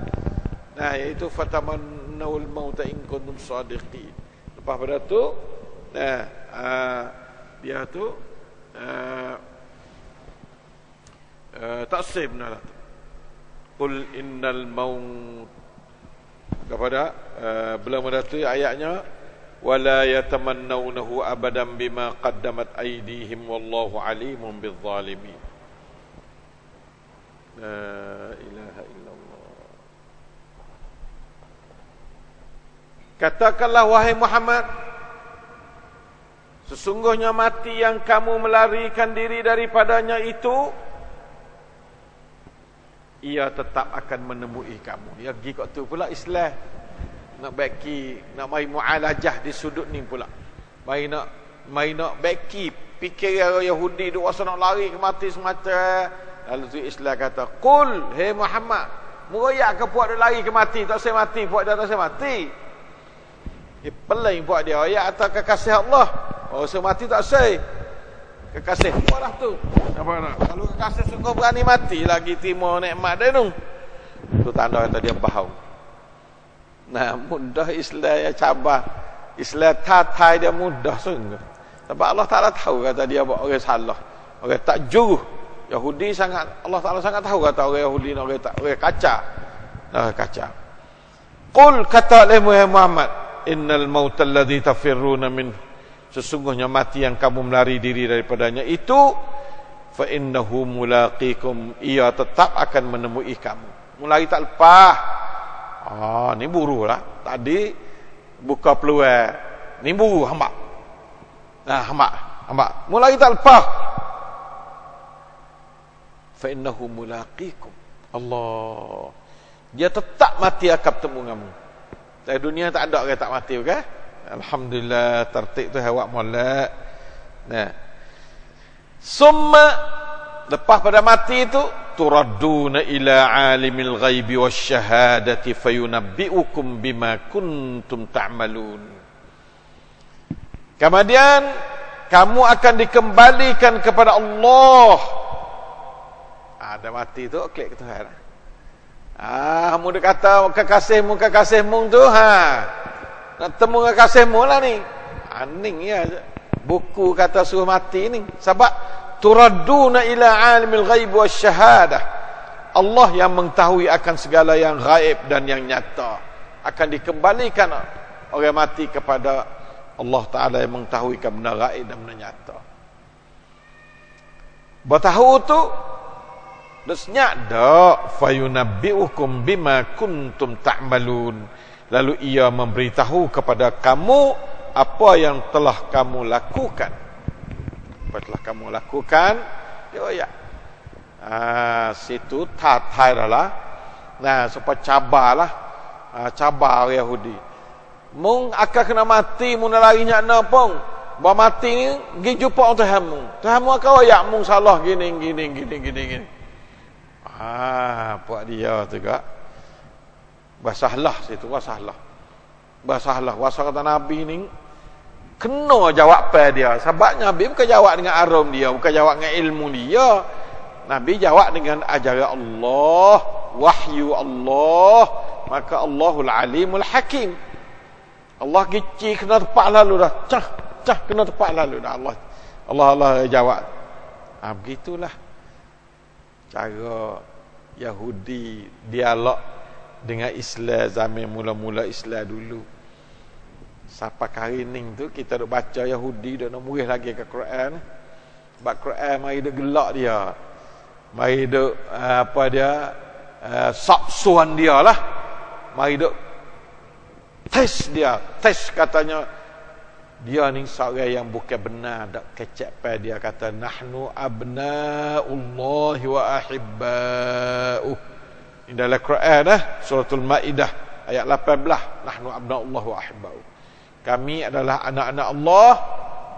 Speaker 1: Nah, iaitu fatamannaul maut in kuntum sadiqin. Lepas pada tu dia tu taksib benar tu. Qul innal maut kepada belum ada tu ayatnya wala yatamannawnahu abadan bima qaddamat aydihim wallahu alimun bizzalimin. La ilaha illallah. Katakanlah wahai Muhammad, sesungguhnya mati yang kamu melarikan diri daripadanya itu ia tetap akan menemui kamu. Ya pergi kat tu pula Islam. Nak beki, nak mai mualajah di sudut ni pula. Mai nak beki fikir orang Yahudi duk rasa nak lari ke mati semacam. Lalu tu Islam kata, "Qul, hey Muhammad, meroyak ke puak dia lari ke mati, tak saya mati, puak dia tak saya mati." Peling buat dia ayat atau kekasih Allah. Oh, saya mati tak saya. Kekasih buatlah tu. Apa nak? Kalau kekasih sungguh berani mati lagi timur nikmat dia tu. Tu tanda kata dia bahau. Nah, mudah Islam ya cabar. Islam tatai dia mudah sungguh. Sebab Allah Taala tahu kata dia buat orang salah. Orang tak juruh. Yahudi sangat Allah Taala sangat tahu kata orang Yahudi orang tak orang kacak. Kacak. Qul kata oleh Muhammad innal mautal ladzi tafirruna min sesungguhnya mati yang kamu melari diri daripadanya itu, fa innahu mulaqikum, ia tetap akan menemui kamu. Mulai tak lepas. Ni buru lah. Tadi buka peluang, ni buru hamba. Hamba. Mulai tak lepas. Fa innahu mulaqikum. Allah. Dia tetap mati akan bertemu kamu. Di dunia tak ada orang tak mati, okey? Alhamdulillah, tertib tu awak molek. Nah. Summa, lepas pada mati itu, turadduna ila alimil ghaibi wasyahadati fayunabbi'ukum bima kuntum ta'malun. Kemudian kamu akan dikembalikan kepada Allah. Ada mati tu klik ke Tuhan. Kamu dah kata kekasihmu tu, nak temu kekasihmu lah ni. Aning ya. Buku kata suruh mati ni. Sebab turadduna ila alimil ghaib wasyahadah. Allah yang mengetahui akan segala yang gaib dan yang nyata. Akan dikembalikan orang mati kepada Allah Ta'ala yang mengetahui benda gaib dan benda nyata. Bertahu tu desnya dak fayunabbi'ukum bima kuntum ta'malun, lalu ia memberitahu kepada kamu apa yang telah kamu lakukan. Apa telah kamu lakukan? Ya. Situ tatai lah. Nah, supaya cabarlah. Cabar orang Yahudi. Mung akan kena mati, mung lari nyak na pun. Ba mati ni gi jumpa Tuhanmu. Tuhanmu akan royak mung salah gini. Puak dia tu gak. Basahlah situ, basahlah. Wasa kata Nabi ni kena jawab pada dia. Sebab Nabi bukan jawab dengan arum dia, bukan jawab dengan ilmu dia. Nabi jawab dengan ajaran Allah, wahyu Allah. Maka Allahul Alimul Hakim. Allah gici kena tepat lalu dah. Cah kena tepat lalu dah Allah jawab. Begitulah cara Yahudi dialog dengan Islam zaman mula-mula Islam dulu. Sampai hari ni tu kita duk baca Yahudi dah nak murih lagi ke Quran. Sebab Quran mari dia gelak dia. Mari duk sabsuan dia lah. Mari duk tes katanya dia ni seorang yang bukan benar, dak kecek pada dia kata nahnu abnaullahi wa ahibba'uh. Ini dalam Quran suratul Maidah ayat 18, nahnu abnaullahi wa ahibba'uh. Kami adalah anak-anak Allah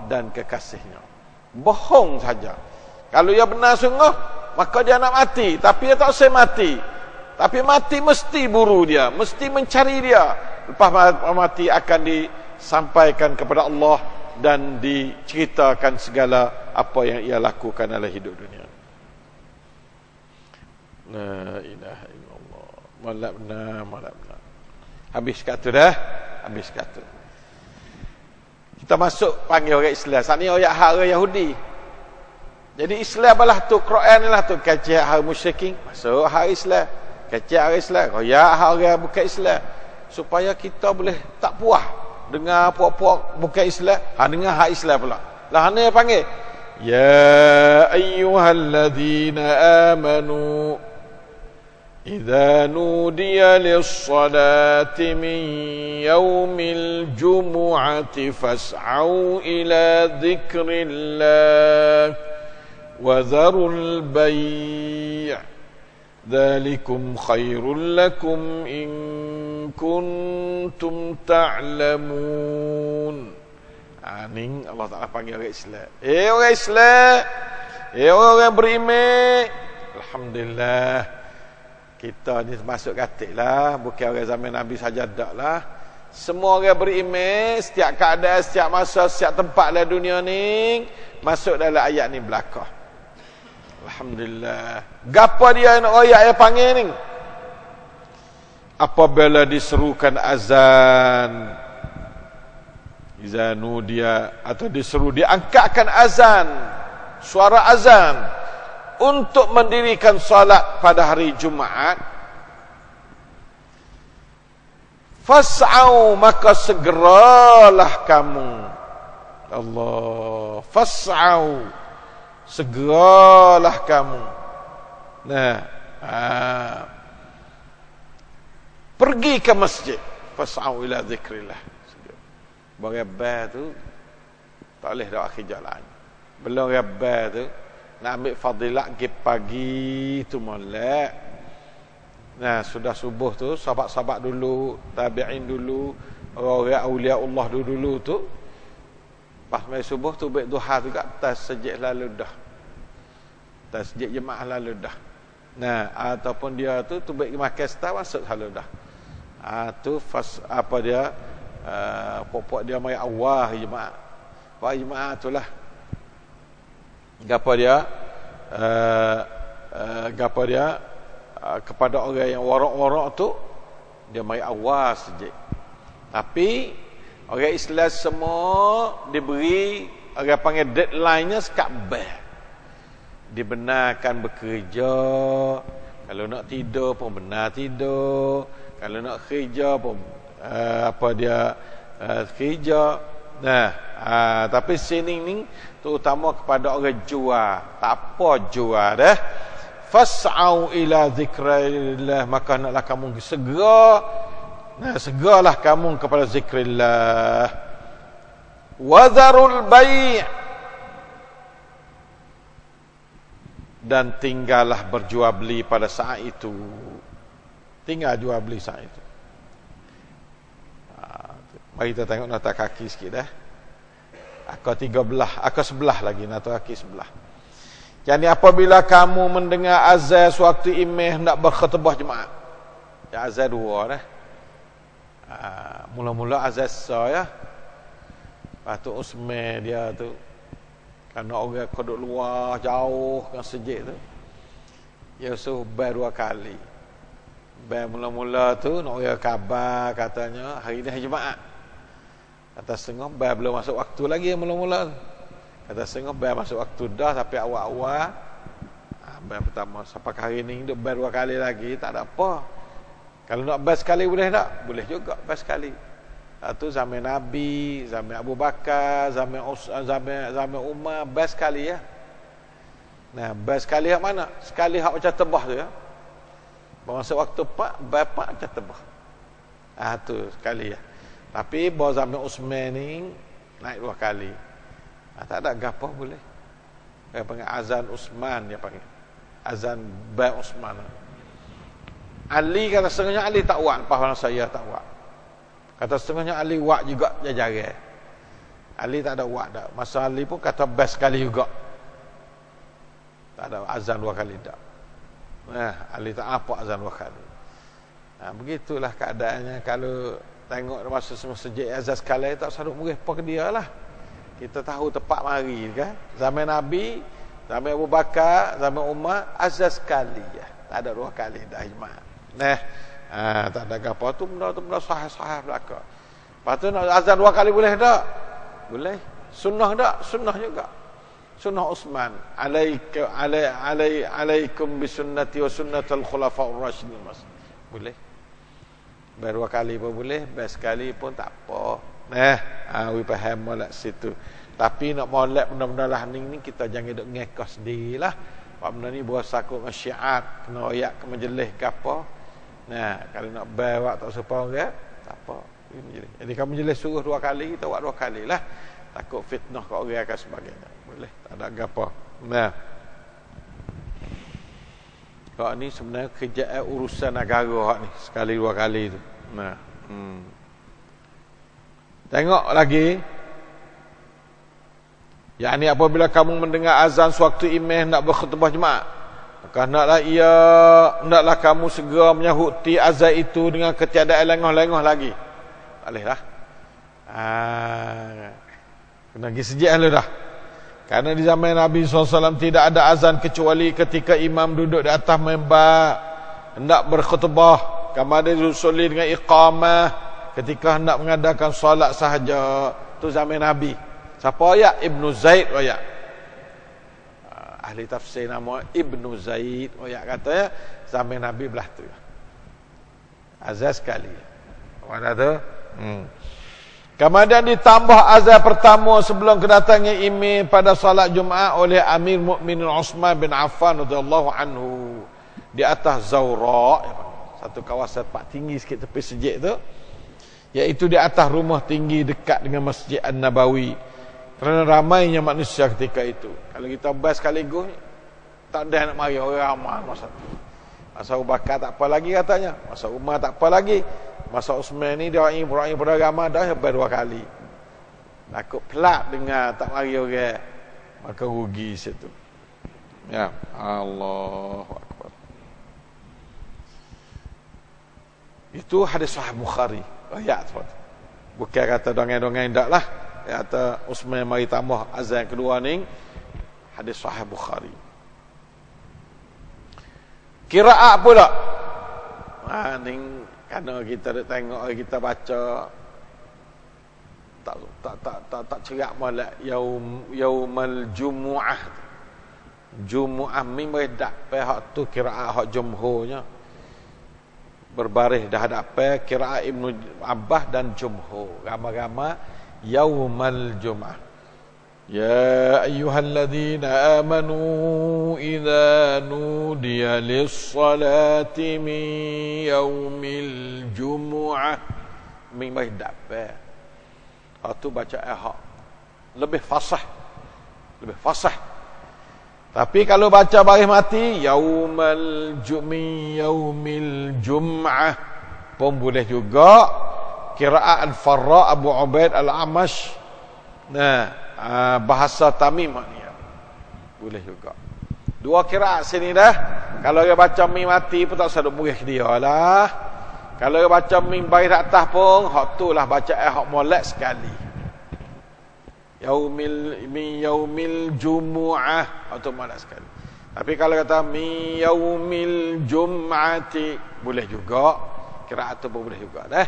Speaker 1: dan kekasihnya. Bohong saja. Kalau dia benar sungguh, maka dia nak mati, tapi dia tak usah mati. Tapi mati mesti buru dia, mesti mencari dia. Lepas mati akan disampaikan kepada Allah dan diceritakan segala apa yang ia lakukan dalam hidup dunia. La ilaha illallah. Malabna. Habis kata dah, habis kata. Kita masuk panggil orang Islam. Saat ni orang Yahudi. Jadi Islam balah tu, Quran ni lah tu kecek hal musyrikin, masuk hal Islam. Kecek hal Islam, royak hal orang bukan Islam. Supaya kita boleh tak puas dengar puak-puak bukan Islam, dengar hak Islam pula. Lah ni panggil ya ayyuhalladzina amanu idza nudiya lis-salati min yaumil jumu'ati fas'au ila dzikrillah wa dzarul bay' dzalikum khairul lakum in kuntum ta'lamun. Ning Allah Ta'ala panggil orang Islam. Orang Islam. Orang beriman. Alhamdulillah. Kita ni masuk katik lah. Bukan orang zaman Nabi saja dak lah. Semua orang beriman, setiap keadaan, setiap masa, setiap tempat dalam dunia ni masuk dalam ayat ni belakang. Alhamdulillah. Gapa dia nak royak yang panggil ni? Apabila diserukan azan, izanu dia atau diseru, diangkatkan azan, suara azan untuk mendirikan salat pada hari Jumaat, fas'au maka segeralah kamu. Allah, fas'au, segeralah kamu. Nah, pergi ke masjid, fas'au ila zikrillah. Berabai tu tak boleh dah akhir jalan. Belum rabai tu nak ambil fadilat pergi pagi tu molek. Nah, sudah subuh tu sahabat-sahabat dulu, tabi'in dulu, orang aulia Allah dulu tu pas mai subuh tu baik duha juga tasjid lalu dah. Tasjid jemaah lalu dah. Nah, ataupun dia tu baik makan star masuk lalu dah. Tu apa dia pokok dia mai awal jemaah. Wah jemaah itulah. Gapo dia kepada orang yang warak-warak tu dia mai awal saja. Tapi orang Islam semua diberi orang panggil deadline-nya sekabeh. Dibenarkan bekerja. Kalau nak tidur pun benar tidur. Kalau nak kerja pun kerja. Nah, tapi sini ni terutama kepada orang jual. Tak apa jual dah. Fas'au ila zikrillah, maka naklah kamu segera. Nah, segeralah kamu kepada zikrillah. Wadharul bai', dan tinggallah berjual beli pada saat itu. Tinggal jual beli saat itu. Mari kita tengok nota kaki sikit dah. Akar 13, akar 11 lagi, nota kaki 11. Jadi apabila kamu mendengar azan sewaktu imam hendak berkhutbah jemaah. Ya azan dua dah. Mula-mula azan sah ya. Lepas tu Usman dia tu, kerana orang kodok luar jauh kan sejik tu, dia suruh bai 2 kali. Bai mula-mula tu nak orang khabar katanya hari ni hari Jumaat. Kata setengah bai belum masuk waktu lagi mula-mula tu. Kata setengah bai masuk waktu dah, tapi awal-awal bai pertama sampai hari ni duk bai 2 kali lagi tak ada apa. Kalau nak bai sekali boleh tak? Boleh juga bai sekali. Itu zaman Nabi, zaman Abu Bakar, zaman Umar, bai sekali ya. Nah, bai sekali hak mana? Sekali hak macam tebah tu ya. Masa waktu pak, bai pak macam tebah. Tu sekali ya. Tapi bahawa zaman Utsman ni naik 2 kali. Tak ada gapo boleh. Dia panggil azan Utsman, dia panggil azan bai Utsman. Ali kata setengahnya Ali tak buat, lepas saya tak buat. Kata setengahnya Ali buat juga dia jarang. Ali tak ada buat dah. Masa Ali pun kata bai sekali juga. Tak ada azan 2 kali dah. Ali tak apa azan 2 kali. Begitulah keadaannya. Kalau tengok masa semua sejak azan sekali tak sadut murih apa ke dia lah. Kita tahu tepat mari kan. Zaman Nabi, zaman Abu Bakar, zaman Umar azan sekali ya. Tak ada 2 kali dah jemaah. Tak ada apa tu benda sahih-sahih belaka. Lepas tu nak azan 2 kali boleh tak? Boleh. Sunnah tak? Sunnah juga. Sunnah Utsman. Alaikum bisunnati wa sunnatul khulafaur rasyidin. Boleh. Baru 2 kali pun boleh, sekali pun tak apa. We faham molek situ. Tapi nak molek benda-benda lah ni kita jangan duk ngekos sendirilah. Pak benda ni bersakut dengan syiar, kena ayat ke majlis ke apa. Kalau nak bawa tak sepa orang, tak apa. Jadi kamu majlis suruh 2 kali, kita buat 2 kali lah. Takut fitnah ke orang akan sebagainya. Boleh, tak ada apa. Hak ni sebenarnya kerjaan urusan negara hak ni, sekali 2 kali tu. Tengok lagi. Yakni apabila kamu mendengar azan sewaktu imam nak berkhutbah jemaah, maka hendaklah kamu segera menyahuti azan itu dengan ketiadaan lengah-lengah lagi. Tak boleh dah. Kena pergi sejak dulu dah. Karena di zaman Nabi SAW tidak ada azan kecuali ketika imam duduk di atas mimbar hendak berkhutbah. Kama ada diusuli dengan iqamah ketika hendak mengadakan solat sahaja. Itu zaman Nabi. Siapa ayat? Ibnu Zaid ayat. Ahli tafsir nama Ibnu Zaid ayat katanya zaman Nabi belah tu. Azan sekali. Mana tu? Kemudian ditambah azan pertama sebelum kedatangan imam pada salat Jumaat oleh Amir Mukminin Uthman bin Affan radhiyallahu anhu di atas Zawra, satu kawasan tempat tinggi sikit tepi Masjid tu, iaitu di atas rumah tinggi dekat dengan Masjid An-Nabawi. Kerana ramainya manusia ketika itu. Kalau kita bas sekaligus, tak ada nak mari orang ramai masa tu. Masa Abu Bakar tak apa lagi katanya, masa Umar tak apa lagi, masa Uthman ni dia orang beragama dah sampai 2 kali. Takut pelak dengar tak mari orang, maka rugi situ. Ya, Allahu Akbar. Itu hadis Sahih Bukhari. Ayat tu. Bukan kata dongeng-dongeng dak lah. Kata Uthman mari tambah azan kedua ni, hadis Sahih Bukhari. Qiraat pula. Ni kerana kita dah tengok, kita baca tak cerak molek yaumal jumuah. Jumuah mim bedak pihak tu qiraat hak jumhurnya. Berbaris dah hadapan qiraat Ibnu Abbas dan jumhur. Ramai-ramai yaumal jumuah. يا أيها الذين آمنوا إذا نودي للصلاة من يوم الجمعة من مهدب itu baca ahak lebih fasih, tapi kalau baca baris mati yaumil jum'ah pun boleh juga. Qiraat Al-Farra Abu Ubaid Al-Amash, bahasa Tamim maknanya boleh juga. 2 qiraat sini dah. Kalau dia baca mim mati pun tak usah duk murid dia lah. Kalau dia baca mim baris atas pun hak tu lah baca hak molek sekali. Yaumil jumu'ah hak tu molek sekali. Tapi kalau kata mi yaumil jum'ati boleh juga. Qiraat tu pun boleh juga dah.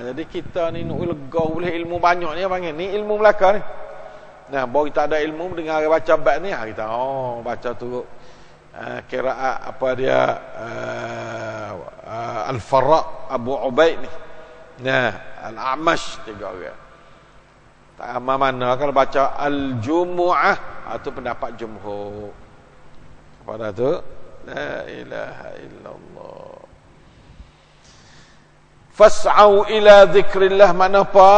Speaker 1: Jadi kita ni nak lega boleh ilmu banyak ni panggil ni ilmu Melaka ni. Nah, baru kita ada ilmu dengar baca bab ni, kita baca tu qiraat apa dia Al-Farra Abu Ubaid ni. Nah, Al-Amash 3 orang. Tak aman mana kalau baca Al-Jumu'ah itu pendapat jumhur. Pada tu la ilaha illallah. Fas'au ila zikrillah, mana apa?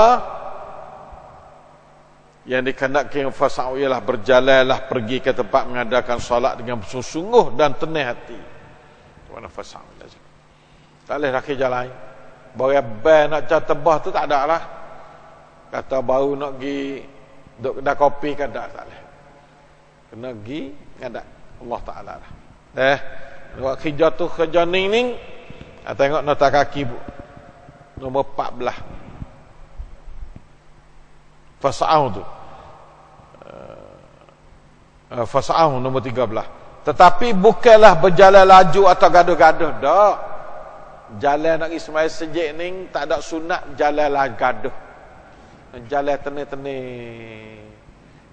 Speaker 1: Yang dikehendaki fas'au ialah berjalanlah pergi ke tempat mengadakan solat dengan bersungguh dan tenang hati. Mana fas'au ila zikrillah. Tak boleh laki jalan. Baru ban nak cari tebah tu tak ada lah. Kata baru nak pergi duduk kedai kopi kan tak boleh. Kena pergi ngadak Allah Ta'ala lah. Buat kerja tu kerja ning-ning. Tengok nota kaki nombor 14 fas'au tu fas'au nombor 13. Tetapi bukanlah berjalan laju atau gaduh-gaduh dak. Jalan nak pergi sembahyang sejik ni tak ada sunat jalan lah gaduh. Jalan tenang-tenang,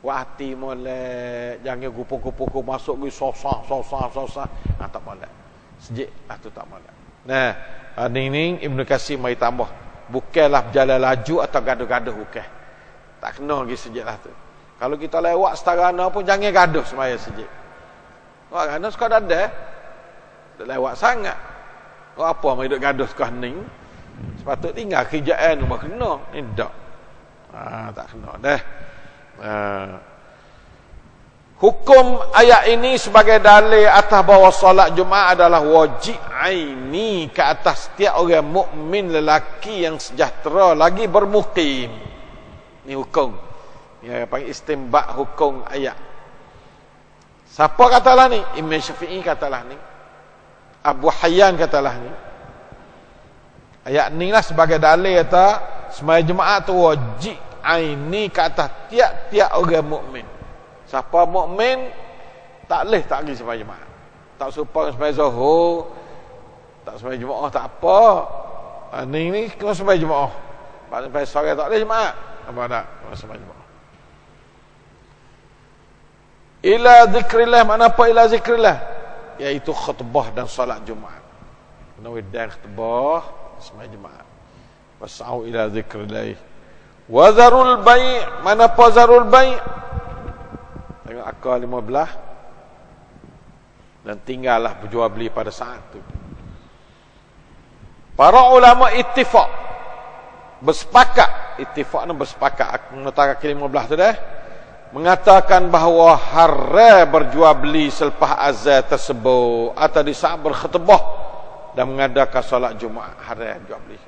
Speaker 1: wati molek, jangan kupu-kupu masuk pergi sosah tak molek. Sejik tu tak molek. Ning Ibnu Katsir mai tambah, bukanlah berjalan laju atau gaduh-gaduh, bukan. Tak kena lagi sejid lah tu. Kalau kita lewat setarana pun jangan gaduh semaya sejid. Wah, gaduh suka ada. Dah lewat sangat. Apa mai duk gaduh suka ning? Sepatut tinggal kerjaan rumah kena. Ni dak. Tak kena dah. Hukum ayat ini sebagai dalil atas bahawa solat Jumaat adalah wajib aini ke atas setiap orang mukmin lelaki yang sejahtera lagi bermukim. Ini hukum. Ini panggil istinbat hukum ayat. Siapa katalah ni? Imam Syafi'i katalah ni. Abu Hayyan katalah ni. Ayat ni lah sebagai dalil kata sembahyang Jumaat tu wajib aini ke atas tiap-tiap orang mukmin. Siapa mukmin tak boleh tak pergi sembahyang Jumaat. Tak serupa sembahyang Zuhur, tak sembahyang Jumaat tak apa. Ni kena sembahyang Jumaat. Sampai sore tak boleh Jumaat. Apa tak? Kena sembahyang Jumaat. Ila zikrillah, mana apa ila zikrillah? Iaitu khutbah dan salat Jumaat. Kena wedan khutbah sembahyang Jumaat. Was'au ila zikrillah. Wa zarul bai', mana apa zarul bai'? Tengok akal 15. Dan tinggallah berjual beli pada saat itu. Para ulama ittifaq, bersepakat, ittifaq ni bersepakat, aku menetapkan kali 15 tu dah, mengatakan bahawa haram berjual beli selepas azan tersebut atau di saat berkhutbah dan mengadakan solat Jumaat, haram jual beli.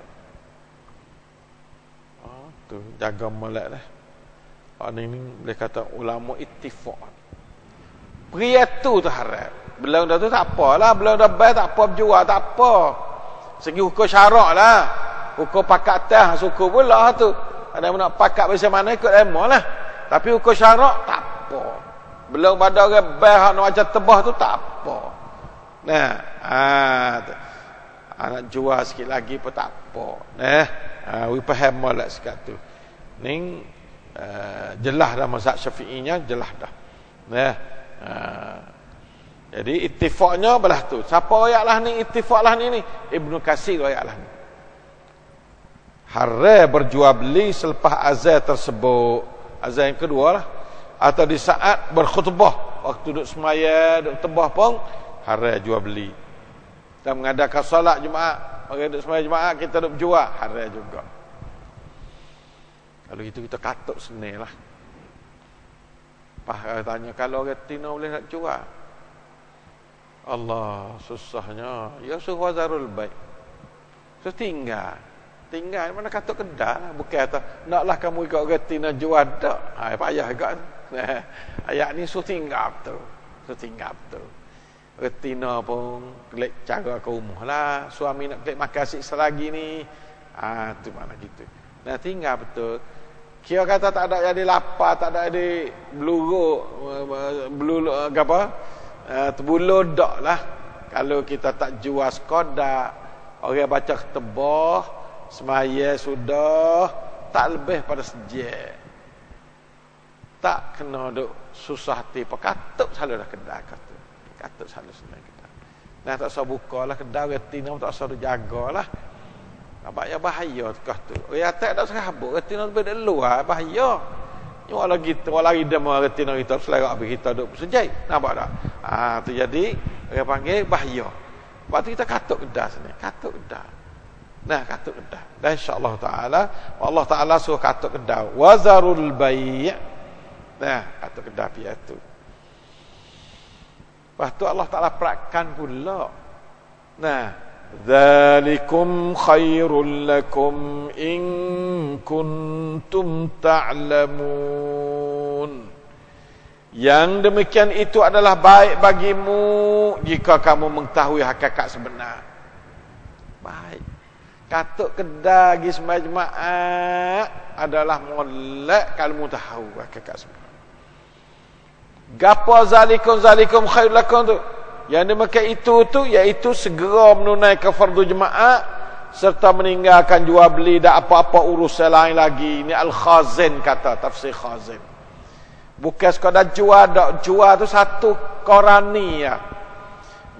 Speaker 1: Tu jaga molek dah. Ini boleh kata ulama ittifaq. Pria tu haram. Belum dah tu tak apalah, belum dah bayar tak apa berjual, tak apa. Segi hukum syarak lah. Hukum pakat atas, suku pula tu. Ada yang nak pakat macam mana ikut demo lah. Tapi hukum syarak tak apa. Belum pada orang bayar nak macam tebah tu tak apa. Nah, nak jual sikit lagi pun tak apa. We faham molek sekat tu. Ni jelas dah mazhab Syafi'inya, jelas dah. Jadi ittifaqnya belah tu. Siapa ayatlah ni, ittifaqlah ni. Ibnu Katsir ayatlah ni. Haram berjual beli selepas azan tersebut. Azan yang kedua lah. Atau di saat berkhutbah. Waktu duduk semaya, duduk tebah pun haram jual beli. Dan mengadakan solat Jumaat. Orang duduk semaya Jumaat, kita duduk berjual, haram juga. Kalau itu kita katuk senil lah. Pak tanya, kalau orang tina boleh nak jual? Allah, susahnya. Ya suruh zarul baik. So tinggal mana katuk kedah lah. Bukan kata naklah kamu ikut orang tina jual tak. Payah juga. Ayat ni suruh tinggal betul. Retina pun klik cara ke rumah lah. Suami nak klik makan siksa lagi ni. Tu mana gitu. Nah tinggal betul. Kira kata tak ada jadi lapar, tak ada jadi beluruk apa? Terbulur dak lah. Kalau kita tak jual sekodak, orang baca ketebah, semaya sudah, tak lebih pada sejak. Tak kena duk susah hati. Katuk selalu dah kedai kata. Katuk selalu senang kedai. Nah tak usah buka lah kedai, retina tak usah jagalah. Nampaknya bahaya tukah tu. Ya tak ada sahabat, retina lebih dari luar, bahaya. Ni walau lagi demo retina kita selera habis kita duduk sejai. Nampak tak? Tu jadi orang panggil bahaya. Lepas tu kita katuk kedah sini, katuk kedah. Nah, katuk kedah. Dan insya-Allah taala Allah taala suruh katuk kedah. Wazarul bai'. Nah, katuk kedah dia tu. Lepas tu Allah taala perakkan pula. Nah, dzalikum khairul lakum in kuntum ta'lamun. Yang demikian itu adalah baik bagimu jika kamu mengetahui hakikat sebenar. Baik. Katuk kedah gi sembahyang Jumaat adalah molek kalau tahu hakikat sebenar. Gapo zalikum khairul lakum tu? Yang demikian itu tu iaitu segera menunaikan fardu jemaah serta meninggalkan jual beli dan apa-apa urusan lain lagi. Ini Al-Khazin kata, tafsir Khazin. Bukan sekadar jual, dak jual tu satu korani ya.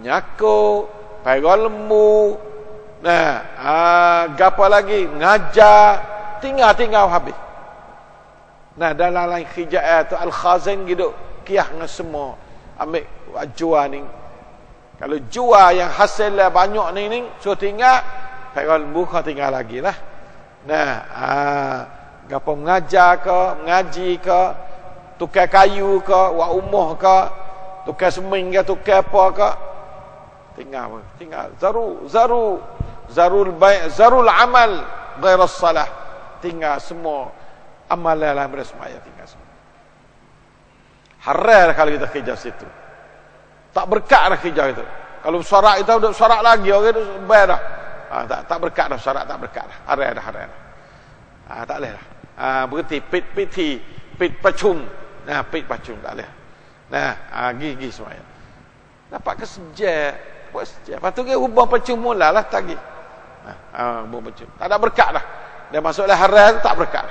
Speaker 1: Nyako, pegang lembu. Gapo lagi? Ngajar, tinggal habis. Nah, dalam lain hijab tu Al-Khazin gitu, kiah dengan semua ambil jual ni. Kalau jual yang hasilnya banyak ni suruh tinggal, pegang lembu kau tinggal lagi lah. Nah, gapo mengajar ke, mengaji ke, tukar kayu ke, buat rumah ke, tukar seming ke, tukar apa ke, tinggal. Zarul bai', zarul amal ghairas salah. Tinggal semua amalan lah bersmaya, tinggal semua. Haram kalau kita kerja situ. Tak berkat dah kerja itu. Kalau sorak itu duduk sorak lagi, orang itu bayar dah. Tak berkat dah sorak, tak berkat dah. Haram dah. Tak boleh dah. Berhenti pit pacung. Pit pacung tak boleh. Gigi semuanya. Dapat kesejak, buat sejak. Lepas tu dia hubung pacung mulalah tadi. Hubung pacung. Tak ada berkat dah. Dia masuklah haram tak berkat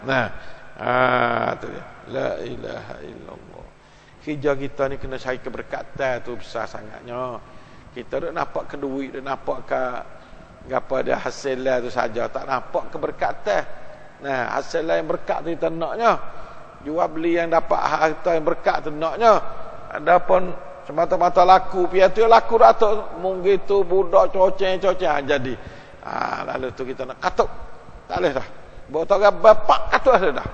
Speaker 1: dah. Tu dia. La ilaha illallah. Kerja kita ni kena cari keberkatan tu besar sangatnya. Kita dah nampak ke duit, dah nampak ke apa dia hasil lah tu saja, tak nampak keberkatan. Nah, hasil yang berkat tu kita naknya. Jual beli yang dapat harta yang berkat tu naknya. Adapun semata-mata laku, piatu laku ratus, mungkin tu budak coceng-coceng jadi. Lalu tu kita nak katuk. Tak boleh dah. Bawa bapak katuk dah.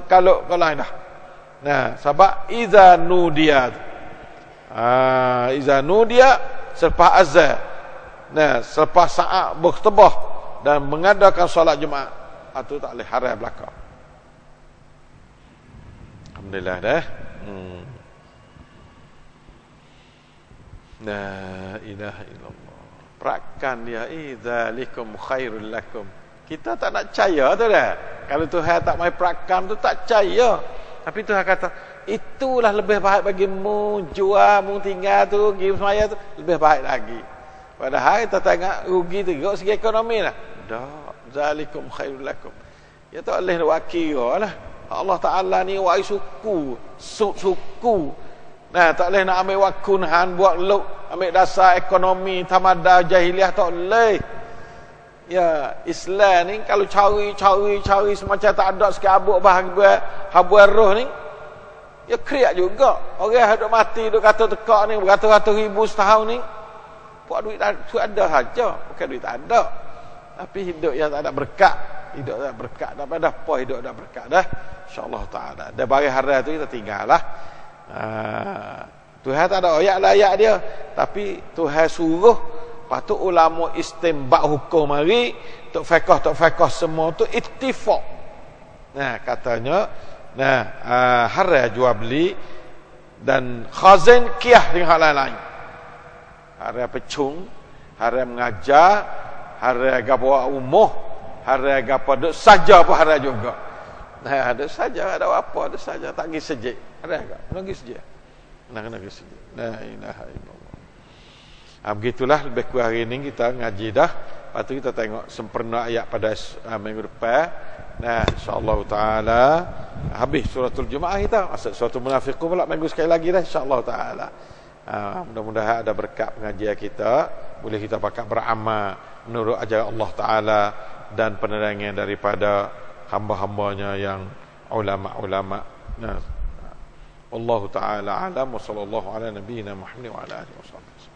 Speaker 1: Kalau dah. Nah, sebab iza nudia. Iza nudia selepas azan. Nah, selepas saat berkhutbah dan mengadakan solat Jumaat, itu tak boleh haram belaka. Alhamdulillah dah. La ilaha illallah. Perakan dia, idzalikum khairul lakum. Kita tak nak percaya tu dah. Kalau Tuhan tak mai perakan tu tak percaya. Tapi Tuhan kata, itulah lebih baik bagimu, jual, mu tinggal tu, pergi semaya tu, lebih baik lagi. Padahal kita tengok rugi tu juga segi ekonomi lah. Dah, zalikum khairul lakum. Ya tak boleh nak wakil lah. Allah Ta'ala ni wai suku. Nah, tak boleh nak ambil wakunahan, buat luk, ambil dasar ekonomi, tamada, jahiliah, tak boleh. Ya, Islam ni kalau cari semacam tak ada sikit abuk bahagia, habuan roh ni, ya kriak juga. Orang hidup mati, duk kata tekak ni, beratus-ratus ribu setahun ni, buat duit ada saja, bukan duit tak ada. Tapi hidup yang tak ada berkat, hidup tak ada berkat, tak ada apa hidup tak ada berkat dah. InsyaAllah Ta'ala. Dan bagi hari tu kita tinggal lah. Tuhan tak ada ayat-ayat dia, tapi Tuhan suruh. Patut ulama istimbak hukum mari, tok fiqh semua tu ittifaq. Nah, katanya haram jual beli dan khazin qiyah dengan hal lain. Haram pecung, haram mengajar, haram gapo umuh, haram gapo duk saja apa haram juga. Nah, ada saja ada apa, ada saja tak gi sejik. Haram ke? Nak gi sejik. Nak gi sejik. La ilaha illallah. Begitulah lebih kurang hari ini kita ngaji dah. Lepas tu kita tengok sempurna ayat pada minggu depan. Nah, insyaAllah ta'ala habis suratul Jumaat kita. Masuk suratul Munafiqun pula minggu sekali lagi dah, insyaAllah ta'ala. Mudah-mudahan ada berkat pengajian kita, boleh kita pakai beramal menurut ajaran Allah Ta'ala dan penerangan daripada hamba-hambanya yang ulama-ulama. Nah, Allah Ta'ala alam wa sallallahu ala nabiyyina Muhammad wa ala alihi wa sallam.